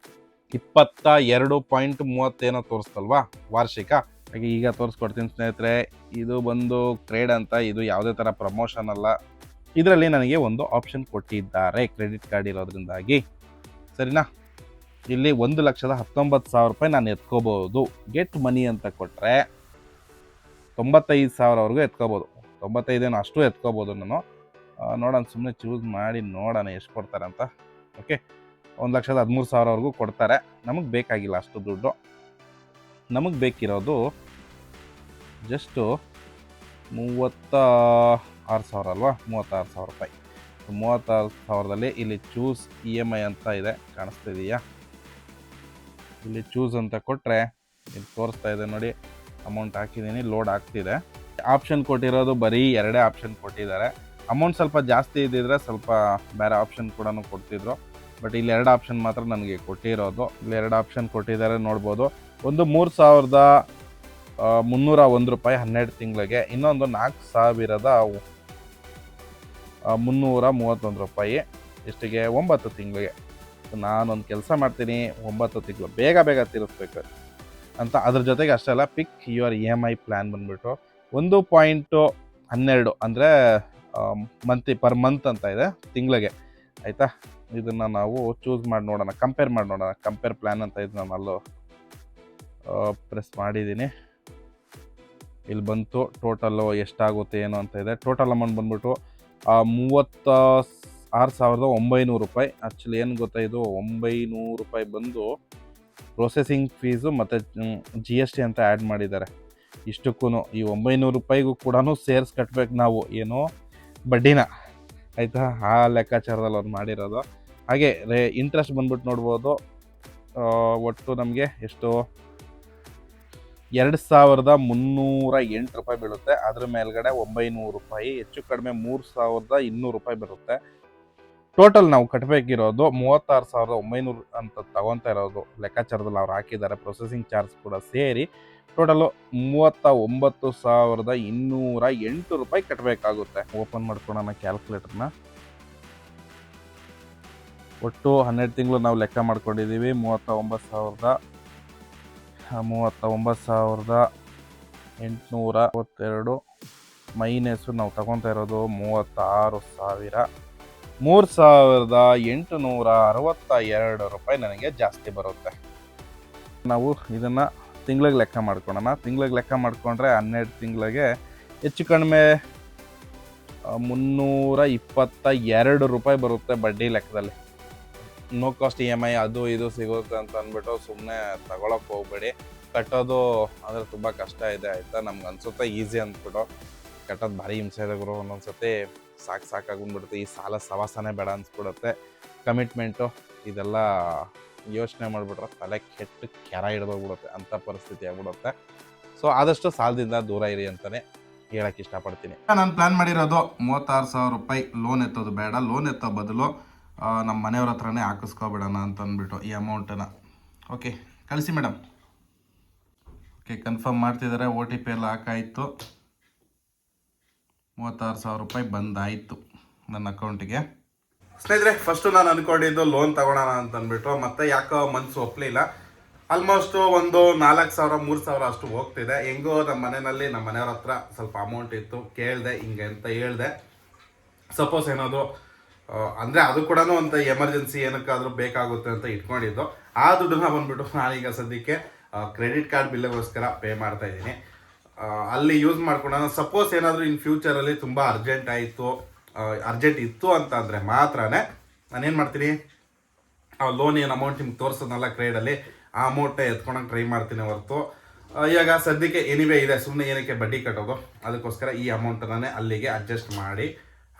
22.30 ತೋರಿಸ್ತಲ್ವಾ ವಾರ್ಷಿಕ. ಹಾಗೆ ಈಗ ತೋರಿಸ್ಕೊಡ್ತೀನಿ ಸ್ನೇಹಿತರೆ. ಇದು ಬಂದು ಟ್ರೇಡ್ ಅಂತ, ಇದು ಯಾವುದೇ ಥರ ಪ್ರಮೋಷನ್ ಅಲ್ಲ. ಇದರಲ್ಲಿ ನನಗೆ ಒಂದು ಆಪ್ಷನ್ ಕೊಟ್ಟಿದ್ದಾರೆ ಕ್ರೆಡಿಟ್ ಕಾರ್ಡ್ ಇರೋದ್ರಿಂದಾಗಿ, ಸರಿನಾ? ಇಲ್ಲಿ 1,19,000 ರೂಪಾಯಿ ನಾನು ಎತ್ಕೋಬೋದು. ಗೆಟ್ ಮನಿ ಅಂತ ಕೊಟ್ಟರೆ 95,000ವರೆಗೂ ಎತ್ಕೋಬೋದು. 95 ಅಷ್ಟು ಎತ್ಕೋಬೋದು ನಾನು. ನೋಡೋಣ, ಸುಮ್ಮನೆ ಚೂಸ್ ಮಾಡಿ ನೋಡೋಣ ಎಷ್ಟು ಕೊಡ್ತಾರೆ ಅಂತ. ಓಕೆ, 1,13,000ವರೆಗೂ ಕೊಡ್ತಾರೆ. ನಮಗೆ ಬೇಕಾಗಿಲ್ಲ ಅಷ್ಟು ದುಡ್ಡು. ನಮಗೆ ಬೇಕಿರೋದು ಜಸ್ಟು 36,000 ಅಲ್ವಾ? 36,000 ರೂಪಾಯಿ. 36,000ದಲ್ಲಿ ಇಲ್ಲಿ ಚೂಸ್ EMI ಅಂತ ಇದೆ, ಕಾಣಿಸ್ತಿದೆಯಾ? ಇಲ್ಲಿ ಚೂಸ್ ಅಂತ ಕೊಟ್ಟರೆ ಇಲ್ಲಿ ತೋರಿಸ್ತಾ ಇದೆ ನೋಡಿ, ಅಮೌಂಟ್ ಹಾಕಿದ್ದೀನಿ, ಲೋಡ್ ಆಗ್ತಿದೆ. ಆಪ್ಷನ್ ಕೊಟ್ಟಿರೋದು ಬರೀ 2 ಆಪ್ಷನ್ ಕೊಟ್ಟಿದ್ದಾರೆ. ಅಮೌಂಟ್ ಸ್ವಲ್ಪ ಜಾಸ್ತಿ ಇದ್ದಿದ್ರೆ ಸ್ವಲ್ಪ ಬೇರೆ ಆಪ್ಷನ್ ಕೂಡ ಕೊಡ್ತಿದ್ರು, ಬಟ್ ಇಲ್ಲಿ 2 ಆಪ್ಷನ್ ಮಾತ್ರ ನನಗೆ ಕೊಟ್ಟಿರೋದು. ಇಲ್ಲಿ 2 ಆಪ್ಷನ್ ಕೊಟ್ಟಿದ್ದಾರೆ, ನೋಡ್ಬೋದು. ಒಂದು 3,301 ರೂಪಾಯಿ 12 ತಿಂಗಳಿಗೆ, ಇನ್ನೊಂದು 4,331 ರೂಪಾಯಿ ಎಷ್ಟಿಗೆ? 9 ತಿಂಗಳಿಗೆ. ನಾನೊಂದು ಕೆಲಸ ಮಾಡ್ತೀನಿ, 9 ತಿಂಗಳು ಬೇಗ ತೀರಿಸ್ಬೇಕು ಅಂತ. ಅದ್ರ ಜೊತೆಗೆ ಅಷ್ಟೆಲ್ಲ ಪಿಕ್ ಯುವರ್ EMI ಪ್ಲ್ಯಾನ್ ಬಂದುಬಿಟ್ಟು 1.12 ಅಂದರೆ ಪರ್ ಮಂತ್ ಅಂತ ಇದೆ, ತಿಂಗಳಿಗೆ. ಆಯಿತಾ? ಇದನ್ನು ನಾವು ಚೂಸ್ ಮಾಡಿ ನೋಡೋಣ, ಕಂಪೇರ್ ಮಾಡಿ ನೋಡೋಣ. ಕಂಪೇರ್ ಪ್ಲ್ಯಾನ್ ಅಂತ ಇದು ನಾನು ಅಲ್ಲೂ ಪ್ರೆಸ್ ಮಾಡಿದ್ದೀನಿ. ಇಲ್ಲಿ ಬಂತು ಟೋಟಲ್ಲು ಎಷ್ಟಾಗುತ್ತೆ ಏನು ಅಂತ ಇದೆ. ಟೋಟಲ್ ಅಮೌಂಟ್ ಬಂದ್ಬಿಟ್ಟು 36,900 ರೂಪಾಯಿ. ಆ್ಯಕ್ಚುಲಿ ಏನು ಗೊತ್ತಾ, ಇದು 900 ರೂಪಾಯಿ ಬಂದು ಪ್ರೊಸೆಸಿಂಗ್ ಫೀಸು ಮತ್ತು GST ಅಂತ ಆ್ಯಡ್ ಮಾಡಿದ್ದಾರೆ. ಇಷ್ಟಕ್ಕೂ ಈ 900 ರೂಪಾಯಿಗೂ ಕೂಡ ಸೇರ್ಸ್ ಕಟ್ಟಬೇಕು ನಾವು, ಏನೋ ಬಡ್ಡಿನ. ಆಯಿತಾ? ಆ ಲೆಕ್ಕಾಚಾರದಲ್ಲಿ ಅವ್ರು ಮಾಡಿರೋದು. ಹಾಗೆ ಇಂಟ್ರೆಸ್ಟ್ ಬಂದ್ಬಿಟ್ಟು ನೋಡ್ಬೋದು, ಒಟ್ಟು ನಮಗೆ ಎಷ್ಟು 2,308 ರೂಪಾಯಿ ಬೀಳುತ್ತೆ. ಅದ್ರ ಮೇಲ್ಗಡೆ 900 ರೂಪಾಯಿ, ಹೆಚ್ಚು ಕಡಿಮೆ 3,200 ರೂಪಾಯಿ ಬರುತ್ತೆ. ಟೋಟಲ್ ನಾವು ಕಟ್ಟಬೇಕಿರೋದು 36,900 ಅಂತ ತಗೊತಾ ಇರೋದು ಲೆಕ್ಕಾಚಾರದಲ್ಲಿ ಅವ್ರು ಹಾಕಿದ್ದಾರೆ, ಪ್ರೊಸೆಸಿಂಗ್ ಚಾರ್ಜ್ ಕೂಡ ಸೇರಿ ಟೋಟಲು 39,208 ರೂಪಾಯಿ ಕಟ್ಟಬೇಕಾಗುತ್ತೆ. ಓಪನ್ ಮಾಡ್ಕೊಳ್ಳೋಣ ಕ್ಯಾಲ್ಕುಲೇಟರ್ನ. ಒಟ್ಟು 12 ತಿಂಗಳು ನಾವು ಲೆಕ್ಕ ಮಾಡ್ಕೊಂಡಿದ್ದೀವಿ. 39,862 ಮೈನಸ್ಸು ನಾವು ತಗೊತಾ ಇರೋದು 36,000, 3,862 ರೂಪಾಯಿ ನನಗೆ ಜಾಸ್ತಿ ಬರುತ್ತೆ. ನಾವು ಇದನ್ನು ತಿಂಗಳಿಗೆ ಲೆಕ್ಕ ಮಾಡ್ಕೊಳ್ಳೋಣ. ತಿಂಗಳಿಗೆ ಲೆಕ್ಕ ಮಾಡಿಕೊಂಡ್ರೆ 12 ತಿಂಗಳಿಗೆ ಹೆಚ್ಚು ಕಡಿಮೆ 322 ರೂಪಾಯಿ ಬರುತ್ತೆ ಬಡ್ಡಿ ಲೆಕ್ಕದಲ್ಲಿ. ನೋ ಕಾಸ್ಟ್ EMI ಅದು ಇದು ಸಿಗುತ್ತೆ ಅಂತ ಅಂದ್ಬಿಟ್ಟು ಸುಮ್ಮನೆ ತಗೊಳಕ್ಕೆ ಹೋಗ್ಬೇಡಿ. ಕಟ್ಟೋದು ಅಂದರೆ ತುಂಬ ಕಷ್ಟ ಇದೆ. ಆಯಿತಾ? ನಮ್ಗೆ ಅನಿಸುತ್ತೆ ಈಸಿ ಅಂದ್ಬಿಟ್ಟು, ಕಟ್ಟೋದು ಭಾರಿ ಹಿಂಸೆ ಇದೆ ಗುರು. ಒಂದೊಂದು ಸತಿ ಸಾಕಾಗ್ಬಿಡ್ಬಿಡುತ್ತೆ. ಈ ಸಾಲ ಸವಾಸನೇ ಬೇಡ ಅನಿಸ್ಬಿಡುತ್ತೆ. ಕಮಿಟ್ಮೆಂಟು ಇದೆಲ್ಲ ಯೋಚನೆ ಮಾಡಿಬಿಟ್ರೆ ತಲೆ ಕೆಟ್ಟು ಕೆರ ಹಿಡ್ದೋಗ್ಬಿಡುತ್ತೆ, ಅಂಥ ಪರಿಸ್ಥಿತಿ ಆಗ್ಬಿಡುತ್ತೆ. ಸೊ ಆದಷ್ಟು ಸಾಲದಿಂದ ದೂರ ಇರಿ ಅಂತಲೇ ಹೇಳಕ್ಕೆ ಇಷ್ಟಪಡ್ತೀನಿ. ನಾನು ಪ್ಲ್ಯಾನ್ ಮಾಡಿರೋದು 36,000 ರೂಪಾಯಿ ಲೋನ್ ಎತ್ತೋದು ಬೇಡ, ಲೋನ್ ಎತ್ತೋ ಬದಲು ನಮ್ಮ ಮನೆಯವ್ರ ಹತ್ರನೇ ಹಾಕಿಸ್ಕೊಬಿಡೋಣ ಅಂತ ಅಂದ್ಬಿಟ್ಟು ಈ ಅಮೌಂಟನ್ನು. ಓಕೆ, ಕಳಿಸಿ ಮೇಡಮ್. ಓಕೆ, ಕನ್ಫರ್ಮ್ ಮಾಡ್ತಿದ್ದಾರೆ. OTP ಎಲ್ಲ ಹಾಕಾಯಿತು. 36,000 ರೂಪಾಯಿ ಬಂದಾಯಿತು ನನ್ನ ಅಕೌಂಟಿಗೆ. ಸ್ನೇಹಿತರೆ, ಫಸ್ಟು ನಾನು ಅಂದ್ಕೊಂಡಿದ್ದು ಲೋನ್ ತಗೊಳ್ಳೋಣ ಅಂತ ಅಂದ್ಬಿಟ್ಟು, ಮತ್ತೆ ಯಾಕೋ ಮನಸ್ಸು ಒಪ್ಪಲಿಲ್ಲ. ಆಲ್ಮೋಸ್ಟು ಒಂದು 4,000 3,000 ಅಷ್ಟು ಹೋಗ್ತಿದೆ. ಹೆಂಗೋ ನಮ್ಮ ಮನೆಯವ್ರ ಹತ್ರ ಸ್ವಲ್ಪ ಅಮೌಂಟ್ ಇತ್ತು, ಕೇಳಿದೆ ಹಿಂಗೆ ಅಂತ ಹೇಳಿದೆ. ಸಪೋಸ್ ಏನಾದರೂ ಅಂದರೆ ಅದು ಕೂಡ ಒಂದು ಎಮರ್ಜೆನ್ಸಿ ಏನಕ್ಕಾದರೂ ಬೇಕಾಗುತ್ತೆ ಅಂತ ಇಟ್ಕೊಂಡಿದ್ದು. ಆ ದುಡ್ಡನ್ನ ಬಂದ್ಬಿಟ್ಟು ನಾನೀಗ ಸದ್ಯಕ್ಕೆ ಕ್ರೆಡಿಟ್ ಕಾರ್ಡ್ ಬಿಲ್ಲಿಗೋಸ್ಕರ ಪೇ ಮಾಡ್ತಾ ಇದ್ದೀನಿ. ಅಲ್ಲಿ ಯೂಸ್ ಮಾಡ್ಕೊಂಡು ಸಪೋಸ್ ಏನಾದರೂ ಇನ್ ಫ್ಯೂಚರಲ್ಲಿ ತುಂಬ ಅರ್ಜೆಂಟ್ ಇತ್ತು ಅಂತ ಅಂದರೆ ಮಾತ್ರನೇ ನಾನೇನು ಮಾಡ್ತೀನಿ, ಲೋನ್ ಏನು ಅಮೌಂಟ್ ನಿಮ್ಗೆ ತೋರಿಸೋದಲ್ಲ ಕ್ರೆಡಿಟಲ್ಲಿ, ಆ ಅಮೌಂಟೇ ಎತ್ಕೊಳಕ್ಕೆ ಟ್ರೈ ಮಾಡ್ತೀನಿ ಹೊರತು ಇವಾಗ ಸದ್ಯಕ್ಕೆ ಎನಿವೇ ಇದೆ, ಸುಮ್ಮನೆ ಏನಕ್ಕೆ ಬಡ್ಡಿ ಕಟ್ಟೋದು, ಅದಕ್ಕೋಸ್ಕರ ಈ ಅಮೌಂಟನ್ನೇ ಅಲ್ಲಿಗೆ ಅಡ್ಜಸ್ಟ್ ಮಾಡಿ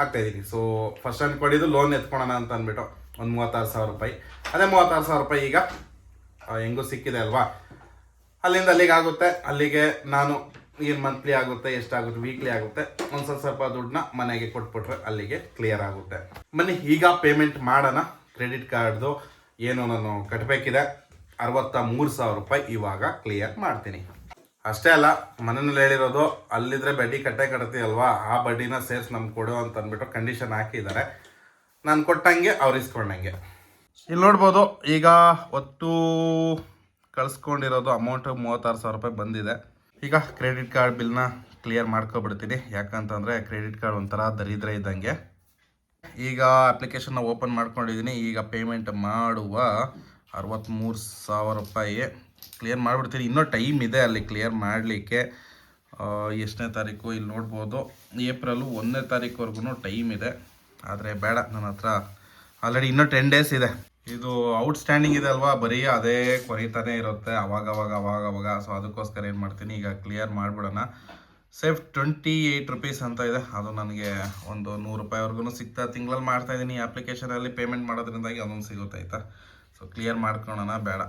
ಹಾಕ್ತಾಯಿದ್ದೀನಿ. ಸೊ ಫಸ್ಟ್ ಅಂದ್ಕೊಂಡಿದ್ದು ಲೋನ್ ಎತ್ಕೊಳೋಣ ಅಂತ ಅಂದ್ಬಿಟ್ಟು ಒಂದು 36,000 ರೂಪಾಯಿ. ಅದೇ 36,000 ರೂಪಾಯಿ ಈಗ ಹೆಂಗೂ ಸಿಕ್ಕಿದೆ ಅಲ್ವಾ, ಅಲ್ಲಿಂದ ಅಲ್ಲಿಗೆ ಆಗುತ್ತೆ. ಅಲ್ಲಿಗೆ ನಾನು ಏನು ಮಂತ್ಲಿ ಆಗುತ್ತೆ, ಎಷ್ಟಾಗುತ್ತೆ, ವೀಕ್ಲಿ ಆಗುತ್ತೆ, ಒಂದು ಸ್ವಲ್ಪ ದುಡ್ಡನ್ನ ಮನೆಗೆ ಕೊಟ್ಬಿಟ್ರೆ ಅಲ್ಲಿಗೆ ಕ್ಲಿಯರ್ ಆಗುತ್ತೆ. ಬನ್ನಿ ಈಗ ಪೇಮೆಂಟ್ ಮಾಡೋಣ. ಕ್ರೆಡಿಟ್ ಕಾರ್ಡ್ದು ಏನು ನಾನು ಕಟ್ಟಬೇಕಿದೆ 63,000 ರೂಪಾಯಿ ಇವಾಗ ಕ್ಲಿಯರ್ ಮಾಡ್ತೀನಿ. ಅಷ್ಟೇ ಅಲ್ಲ, ಮನೆಯಲ್ಲಿ ಹೇಳಿರೋದು ಅಲ್ಲಿದ್ರೆ ಬಡ್ಡಿ ಕಟ್ತೀವಲ್ವಾ, ಆ ಬಡ್ಡಿನ ಸೇರಿಸಿ ನಮ್ಗೆ ಕೊಡು ಅಂತ ಅಂದ್ಬಿಟ್ಟು ಕಂಡೀಷನ್ ಹಾಕಿದ್ದಾರೆ. ನಾನು ಕೊಟ್ಟಂಗೆ ಅವ್ರು ಇಸ್ಕೊಂಡಂಗೆ. ಇಲ್ಲಿ ನೋಡ್ಬೋದು, ಈಗ ಒಟ್ಟು ಕಳಿಸ್ಕೊಂಡಿರೋದು ಅಮೌಂಟು 36,000 ರೂಪಾಯಿ ಬಂದಿದೆ. ಈಗ ಕ್ರೆಡಿಟ್ ಕಾರ್ಡ್ ಬಿಲ್ನ ಕ್ಲಿಯರ್ ಮಾಡ್ಕೊಬಿಡ್ತೀನಿ. ಯಾಕಂತಂದರೆ ಕ್ರೆಡಿಟ್ ಕಾರ್ಡ್ ಒಂಥರ ದರಿದ್ರ ಇದ್ದಂಗೆ. ಈಗ ಅಪ್ಲಿಕೇಶನ್ನ ಓಪನ್ ಮಾಡ್ಕೊಂಡಿದ್ದೀನಿ. ಈಗ ಪೇಮೆಂಟ್ ಮಾಡುವ 63,000 ರೂಪಾಯಿ ಕ್ಲಿಯರ್ ಮಾಡಿಬಿಡ್ತೀನಿ. ಇನ್ನೂ ಟೈಮ್ ಇದೆ ಅಲ್ಲಿ ಕ್ಲಿಯರ್ ಮಾಡಲಿಕ್ಕೆ. ಎಷ್ಟನೇ ತಾರೀಕು ಇಲ್ಲಿ ನೋಡ್ಬೋದು, ಏಪ್ರಿಲು 1ನೇ ತಾರೀಕುವರೆಗೂ ಟೈಮ್ ಇದೆ. ಆದರೆ ಬೇಡ, ನನ್ನ ಹತ್ರ ಆಲ್ರೆಡಿ ಇನ್ನೂ 10 ಡೇಸ್ ಇದೆ. ಇದು ಔಟ್ಸ್ಟ್ಯಾಂಡಿಂಗ್ ಇದೆ ಅಲ್ವಾ, ಬರೀ ಅದೇ ಕೊರಿತಾನೆ ಇರುತ್ತೆ ಅವಾಗವಾಗ. ಸೊ ಅದಕ್ಕೋಸ್ಕರ ಏನು ಮಾಡ್ತೀನಿ, ಈಗ ಕ್ಲಿಯರ್ ಮಾಡಿಬಿಡೋಣ. ಸೇಫ್ 28 ರುಪೀಸ್ ಅಂತ ಇದೆ, ಅದು ನನಗೆ ಒಂದು 100 ರೂಪಾಯಿವರೆಗೂ ಸಿಗ್ತಾ ತಿಂಗಳಲ್ಲಿ ಮಾಡ್ತಾಯಿದ್ದೀನಿ. ಅಪ್ಲಿಕೇಶನಲ್ಲಿ ಪೇಮೆಂಟ್ ಮಾಡೋದ್ರಿಂದಾಗಿ ಅದೊಂದು ಸಿಗುತ್ತೆ, ಆಯಿತಾ. ಸೊ ಕ್ಲಿಯರ್ ಮಾಡ್ಕೊಳ್ಳೋಣ, ಬೇಡ.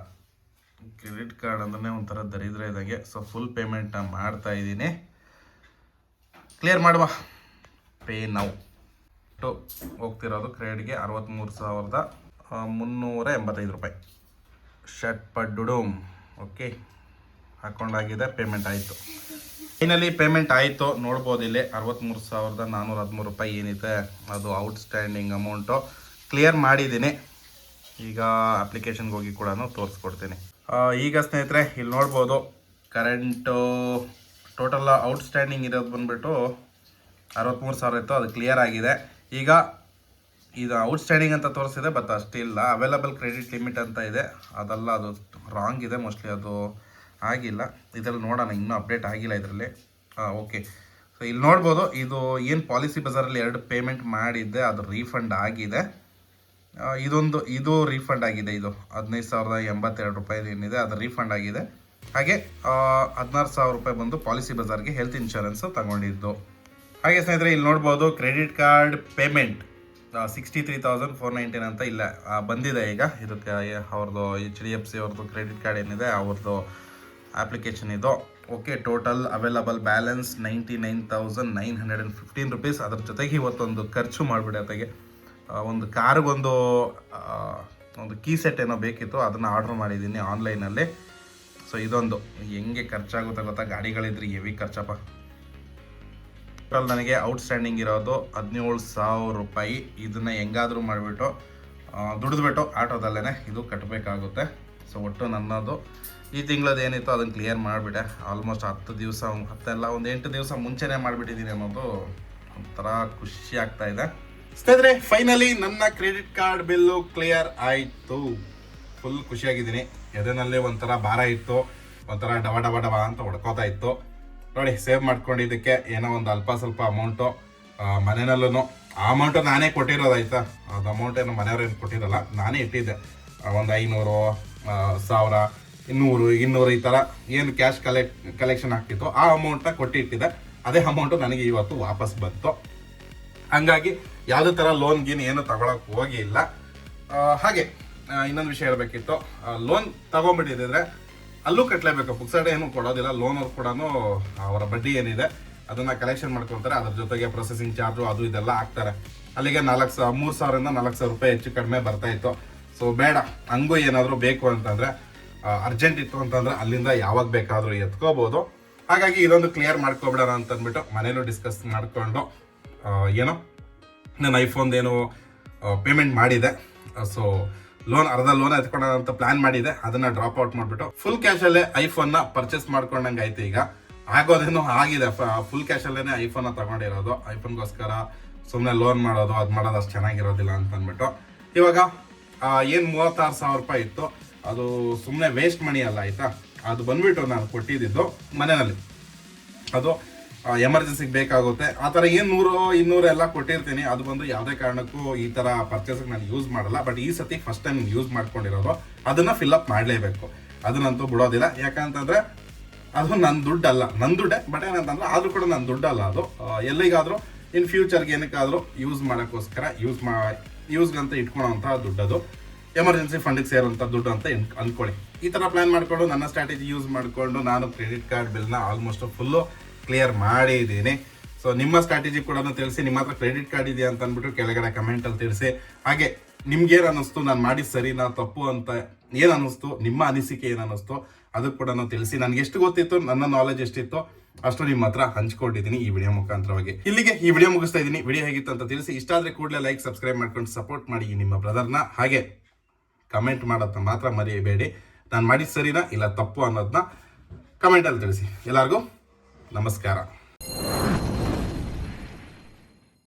ಕ್ರೆಡಿಟ್ ಕಾರ್ಡ್ ಅಂದ್ರೆ ಒಂಥರ ದರಿದ್ರ ಇದಾಗೆ. ಸೊ ಫುಲ್ ಪೇಮೆಂಟ್ನ ಮಾಡ್ತಾ ಇದ್ದೀನಿ. ಕ್ಲಿಯರ್ ಮಾಡುವ. ಪೇ ನೌ ಹೋಗ್ತಿರೋದು ಕ್ರೆಡಿಟ್ಗೆ 63,385 ರೂಪಾಯಿ. ಶಟ್ ಪಡ್ಡುಡುಮ್. ಓಕೆ, ಹಾಕೊಂಡಾಗಿದೆ, ಪೇಮೆಂಟ್ ಆಯಿತು. ಫೈನಲಿ ಪೇಮೆಂಟ್ ಆಯಿತು. ನೋಡ್ಬೋದು ಇಲ್ಲಿ 63,413 ರೂಪಾಯಿ ಏನಿದೆ ಅದು ಔಟ್ಸ್ಟ್ಯಾಂಡಿಂಗ್ ಅಮೌಂಟು ಕ್ಲಿಯರ್ ಮಾಡಿದ್ದೀನಿ. ಈಗ ಅಪ್ಲಿಕೇಶನ್ಗೆ ಹೋಗಿ ಕೂಡ ತೋರಿಸ್ಕೊಡ್ತೀನಿ. ಈಗ ಸ್ನೇಹಿತರೆ ಇಲ್ಲಿ ನೋಡ್ಬೋದು, ಕರೆಂಟು ಟೋಟಲ್ ಔಟ್ಸ್ಟ್ಯಾಂಡಿಂಗ್ ಇರೋದು ಬಂದುಬಿಟ್ಟು 63,000 ಇತ್ತು, ಅದು ಕ್ಲಿಯರ್ ಆಗಿದೆ. ಈಗ ಇದು ಔಟ್ಸ್ಟ್ಯಾಂಡಿಂಗ್ ಅಂತ ತೋರಿಸಿದೆ, ಬಟ್ ಅಷ್ಟಿಲ್ಲ. ಅವೈಲಬಲ್ ಕ್ರೆಡಿಟ್ ಲಿಮಿಟ್ ಅಂತ ಇದೆ, ಅದೆಲ್ಲ ಅದು ರಾಂಗ್ ಇದೆ ಮೋಸ್ಟ್ಲಿ, ಅದು ಆಗಿಲ್ಲ. ಇದರಲ್ಲಿ ನೋಡೋಣ, ಇನ್ನೂ ಅಪ್ಡೇಟ್ ಆಗಿಲ್ಲ ಇದರಲ್ಲಿ. ಓಕೆ, ಸೊ ಇಲ್ಲಿ ನೋಡ್ಬೋದು, ಇದು ಏನು ಪಾಲಿಸಿ ಬಜಾರಲ್ಲಿ 2 ಪೇಮೆಂಟ್ ಮಾಡಿದ್ದೆ ಅದು ರೀಫಂಡ್ ಆಗಿದೆ. ಇದು ರೀಫಂಡ್ ಆಗಿದೆ. ಇದು 15,082 ರೂಪಾಯಿ ಏನಿದೆ ಅದು ರೀಫಂಡ್ ಆಗಿದೆ. ಹಾಗೆ 16,000 ರೂಪಾಯಿ ಬಂದು ಪಾಲಿಸಿ ಬಜಾರ್ಗೆ ಹೆಲ್ತ್ ಇನ್ಶೂರೆನ್ಸು ತಗೊಂಡಿದ್ದು. ಹಾಗೆ ಸ್ನೇಹಿತರೆ ಇಲ್ಲಿ ನೋಡ್ಬೋದು, ಕ್ರೆಡಿಟ್ ಕಾರ್ಡ್ ಪೇಮೆಂಟ್ 63,419 ಅಂತ ಇಲ್ಲ ಬಂದಿದೆ. ಈಗ ಇದಕ್ಕೆ ಅವ್ರದ್ದು HDFC ಅವ್ರದ್ದು ಕ್ರೆಡಿಟ್ ಕಾರ್ಡ್ ಏನಿದೆ ಅವ್ರದ್ದು ಅಪ್ಲಿಕೇಶನ್ ಇದು. Okay, total available balance 99,915 rupees. ಅದ್ರ ಜೊತೆಗೆ ಇವತ್ತೊಂದು ಖರ್ಚು ಮಾಡಿಬಿಡಿ. ಅದಕ್ಕೆ ಒಂದು ಕಾರ್ಗೊಂದು ಕೀ ಸೆಟ್ ಏನೋ ಬೇಕಿತ್ತು, ಅದನ್ನು ಆರ್ಡ್ರ್ ಮಾಡಿದ್ದೀನಿ ಆನ್ಲೈನಲ್ಲಿ. ಸೊ ಇದೊಂದು ಹೆಂಗೆ ಖರ್ಚಾಗುತ್ತೆ ಗೊತ್ತಾ, ಗಾಡಿಗಳಿದ್ರೆ ಹೆವಿ ಖರ್ಚಪ್ಪ. ಟೋಟಲ್ ನನಗೆ ಔಟ್ಸ್ಟ್ಯಾಂಡಿಂಗ್ ಇರೋದು 17,000 ರೂಪಾಯಿ. ಇದನ್ನು ಹೆಂಗಾದರೂ ಮಾಡಿಬಿಟ್ಟು ದುಡಿದ್ಬಿಟ್ಟು ಆಟೋದಲ್ಲೇ ಇದು ಕಟ್ಟಬೇಕಾಗುತ್ತೆ. ಸೊ ಒಟ್ಟು ನನ್ನದು ಈ ತಿಂಗಳದ್ದು ಏನಿತ್ತು ಅದನ್ನು ಕ್ಲಿಯರ್ ಮಾಡಿಬಿಟ್ಟೆ. ಆಲ್ಮೋಸ್ಟ್ 10 ದಿವಸ, 8 ದಿವಸ ಮುಂಚೆನೇ ಮಾಡಿಬಿಟ್ಟಿದ್ದೀನಿ ಅನ್ನೋದು ಒಂಥರ ಖುಷಿ ಆಗ್ತಾಯಿದೆ. ಸ್ನೇಹಿತರೆ ಫೈನಲಿ ನನ್ನ ಕ್ರೆಡಿಟ್ ಕಾರ್ಡ್ ಬಿಲ್ಲು ಕ್ಲಿಯರ್ ಆಯಿತು. ಫುಲ್ ಖುಷಿಯಾಗಿದ್ದೀನಿ. ಎದೆನಲ್ಲಿ ಒಂಥರ ಭಾರ ಇತ್ತು, ಒಂಥರ ಡವ ಅಂತ ಹೊಡ್ಕೋತಾ ಇತ್ತು. ನೋಡಿ, ಸೇವ್ ಮಾಡ್ಕೊಂಡಿದ್ದಕ್ಕೆ ಏನೋ ಒಂದು ಅಲ್ಪ ಸ್ವಲ್ಪ ಅಮೌಂಟು ಮನೆಯಲ್ಲೂ ಆ ಅಮೌಂಟು ನಾನೇ ಕೊಟ್ಟಿರೋದಾಯ್ತಾ. ಅದು ಅಮೌಂಟ್ ಏನು ಮನೆಯವ್ರೇನು ಕೊಟ್ಟಿರಲ್ಲ, ನಾನೇ ಇಟ್ಟಿದ್ದೆ. ಒಂದು 500, 1000, 200 ಈ ಥರ ಏನು ಕ್ಯಾಶ್ ಕಲೆಕ್ಷನ್ ಆಗ್ತಿತ್ತು ಆ ಅಮೌಂಟ್ನ ಕೊಟ್ಟಿಟ್ಟಿದ್ದೆ. ಅದೇ ಅಮೌಂಟು ನನಗೆ ಇವತ್ತು ವಾಪಸ್ ಬಂತು. ಹಂಗಾಗಿ ಯಾವುದೇ ಥರ ಲೋನ್ ಗೀನ್ ಏನು ತಗೊಳಕ್ಕೆ ಹೋಗಿಲ್ಲ. ಹಾಗೆ ಇನ್ನೊಂದು ವಿಷಯ ಹೇಳಬೇಕಿತ್ತು, ಲೋನ್ ತಗೊಂಡ್ಬಿಟ್ಟಿದ್ರೆ ಅಲ್ಲೂ ಕಟ್ಟಲೇಬೇಕು, ಪುಕ್ಸಡೆ ಏನು ಕೊಡೋದಿಲ್ಲ. ಲೋನವ್ರು ಕೂಡ ಅವರ ಬಡ್ಡಿ ಏನಿದೆ ಅದನ್ನು ಕಲೆಕ್ಷನ್ ಮಾಡ್ಕೊಳ್ತಾರೆ. ಅದ್ರ ಜೊತೆಗೆ ಪ್ರೊಸೆಸಿಂಗ್ ಚಾರ್ಜು ಅದು ಇದೆಲ್ಲ ಹಾಕ್ತಾರೆ. ಅಲ್ಲಿಗೆ 3,000ರಿಂದ 4,000 ರೂಪಾಯಿ ಹೆಚ್ಚು ಕಡಿಮೆ ಬರ್ತಾಯಿತ್ತು. ಸೊ ಬೇಡ, ಹಂಗೂ ಏನಾದರೂ ಬೇಕು ಅಂತಂದರೆ ಅರ್ಜೆಂಟ್ ಇತ್ತು ಅಂತಂದ್ರೆ ಅಲ್ಲಿಂದ ಯಾವಾಗ ಬೇಕಾದರೂ ಎತ್ಕೋಬೋದು. ಹಾಗಾಗಿ ಇದೊಂದು ಕ್ಲಿಯರ್ ಮಾಡ್ಕೊಬಿಡೋಣ ಅಂತ ಅಂದ್ಬಿಟ್ಟು ಮನೇಲೂ ಡಿಸ್ಕಸ್ ಮಾಡಿಕೊಂಡು ಏನೋ ನನ್ನ ಐಫೋನ್ದೇನು ಪೇಮೆಂಟ್ ಮಾಡಿದೆ. ಸೊ ಅರ್ಧ ಲೋನ್ ಎತ್ಕೊಳ್ಳೋಣ ಅಂತ ಪ್ಲಾನ್ ಮಾಡಿದೆ, ಅದನ್ನ ಡ್ರಾಪ್ ಔಟ್ ಮಾಡಿಬಿಟ್ಟು ಫುಲ್ ಕ್ಯಾಶಲ್ಲೇ ಐಫೋನ್ನ ಪರ್ಚೇಸ್ ಮಾಡ್ಕೊಂಡಂಗೆ ಆಯ್ತು. ಈಗ ಆಗೋದೇನೋ ಆಗಿದೆ, ಫುಲ್ ಕ್ಯಾಶಲ್ಲೇ ಐಫೋನ್ನ ತಗೊಂಡಿರೋದು. ಐಫೋನ್ಗೋಸ್ಕರ ಸುಮ್ಮನೆ ಲೋನ್ ಮಾಡೋದು ಅಷ್ಟು ಚೆನ್ನಾಗಿರೋದಿಲ್ಲ ಅಂತ ಅಂದ್ಬಿಟ್ಟು ಇವಾಗ ಏನು 36,000 ರೂಪಾಯಿ ಇತ್ತು, ಅದು ಸುಮ್ಮನೆ ವೇಸ್ಟ್ ಮನಿ ಅಲ್ಲ ಆಯ್ತಾ. ಅದು ಬಂದ್ಬಿಟ್ಟು ನಾನು ಕೊಟ್ಟಿದ್ದು ಮನೆಯಲ್ಲಿ, ಅದು ಎಮರ್ಜೆನ್ಸಿಗೆ ಬೇಕಾಗುತ್ತೆ. ಆ ಥರ ಏನು 100-200 ಎಲ್ಲ ಕೊಟ್ಟಿರ್ತೀನಿ. ಅದು ಬಂದು ಯಾವುದೇ ಕಾರಣಕ್ಕೂ ಈ ಥರ ಪರ್ಚೇಸಿಗೆ ನಾನು ಯೂಸ್ ಮಾಡಲ್ಲ. ಬಟ್ ಈ ಸತಿ ಫಸ್ಟ್ ಟೈಮ್ ಯೂಸ್ ಮಾಡ್ಕೊಂಡಿರೋದು, ಅದನ್ನು ಫಿಲ್ಅಪ್ ಮಾಡಲೇಬೇಕು, ಅದನ್ನಂತೂ ಬಿಡೋದಿಲ್ಲ. ಯಾಕಂತಂದರೆ ಅದು ನನ್ನ ದುಡ್ಡಲ್ಲ, ನನ್ನ ದುಡ್ಡೇ. ಬಟ್ ಏನಂತಂದ್ರೆ ಆದರೂ ಕೂಡ ನನ್ನ ದುಡ್ಡಲ್ಲ ಅದು. ಎಲ್ಲಿಗಾದರೂ ಇನ್ ಫ್ಯೂಚರ್ಗೆ ಏನಕ್ಕಾದರೂ ಯೂಸ್ ಮಾಡೋಕ್ಕೋಸ್ಕರ ಯೂಸ್ಗಂತ ಇಟ್ಕೊಳೋಂಥ ದುಡ್ಡದು, ಎಮರ್ಜೆನ್ಸಿ ಫಂಡಿಗೆ ಸೇರೋಂಥ ದುಡ್ಡು ಅಂತ ಅಂದ್ಕೊಳ್ಳಿ. ಈ ಥರ ಪ್ಲಾನ್ ಮಾಡಿಕೊಂಡು ನನ್ನ ಸ್ಟ್ರಾಟಜಿ ಯೂಸ್ ಮಾಡಿಕೊಂಡು ನಾನು ಕ್ರೆಡಿಟ್ ಕಾರ್ಡ್ ಬಿಲ್ನ ಆಲ್ಮೋಸ್ಟ್ ಫುಲ್ಲು ಕ್ಲಿಯರ್ ಮಾಡಿದ್ದೀನಿ. ಸೊ ನಿಮ್ಮ ಸ್ಟ್ರಾಟಜಿ ಕೂಡ ತಿಳಿಸಿ. ನಿಮ್ಮ ಹತ್ರ ಕ್ರೆಡಿಟ್ ಕಾರ್ಡ್ ಇದೆಯಾ ಅಂತ ಅಂದ್ಬಿಟ್ಟು ಕೆಳಗಡೆ ಕಮೆಂಟಲ್ಲಿ ತಿಳಿಸಿ. ಹಾಗೆ ನಿಮ್ಗೇನು ಅನ್ನಿಸ್ತು, ನಾನು ಮಾಡಿದ ಸರಿನಾ ತಪ್ಪು ಅಂತ ಏನು ಅನ್ನಿಸ್ತು, ನಿಮ್ಮ ಅನಿಸಿಕೆ ಏನು ಅನ್ನಿಸ್ತು ಅದಕ್ಕೆ ಕೂಡ ತಿಳಿಸಿ. ನನಗೆ ಎಷ್ಟು ಗೊತ್ತಿತ್ತು, ನನ್ನ ನಾಲೆಜ್ ಎಷ್ಟಿತ್ತು ಅಷ್ಟು ನಿಮ್ಮ ಹತ್ರ ಹಂಚ್ಕೊಂಡಿದ್ದೀನಿ ಈ ವಿಡಿಯೋ ಮುಖಾಂತರವಾಗಿ. ಇಲ್ಲಿಗೆ ಈ ವಿಡಿಯೋ ಮುಗಿಸ್ತಾ ಇದ್ದೀನಿ. ವಿಡಿಯೋ ಹೇಗಿತ್ತು ಅಂತ ತಿಳಿಸಿ. ಇಷ್ಟ ಆದರೆ ಕೂಡಲೇ ಲೈಕ್, ಸಬ್ಸ್ಕ್ರೈಬ್ ಮಾಡ್ಕೊಂಡು ಸಪೋರ್ಟ್ ಮಾಡಿ ನಿಮ್ಮ ಬ್ರದರ್ನ. ಹಾಗೆ ಕಮೆಂಟ್ ಮಾಡೋದನ್ನ ಮಾತ್ರ ಮರೆಯಬೇಡಿ. ನಾನು ಮಾಡಿದ ಸರಿನಾ ಇಲ್ಲ ತಪ್ಪು ಅನ್ನೋದನ್ನ ಕಮೆಂಟಲ್ಲಿ ತಿಳಿಸಿ. ಎಲ್ಲರಿಗೂ ನಮಸ್ಕಾರ.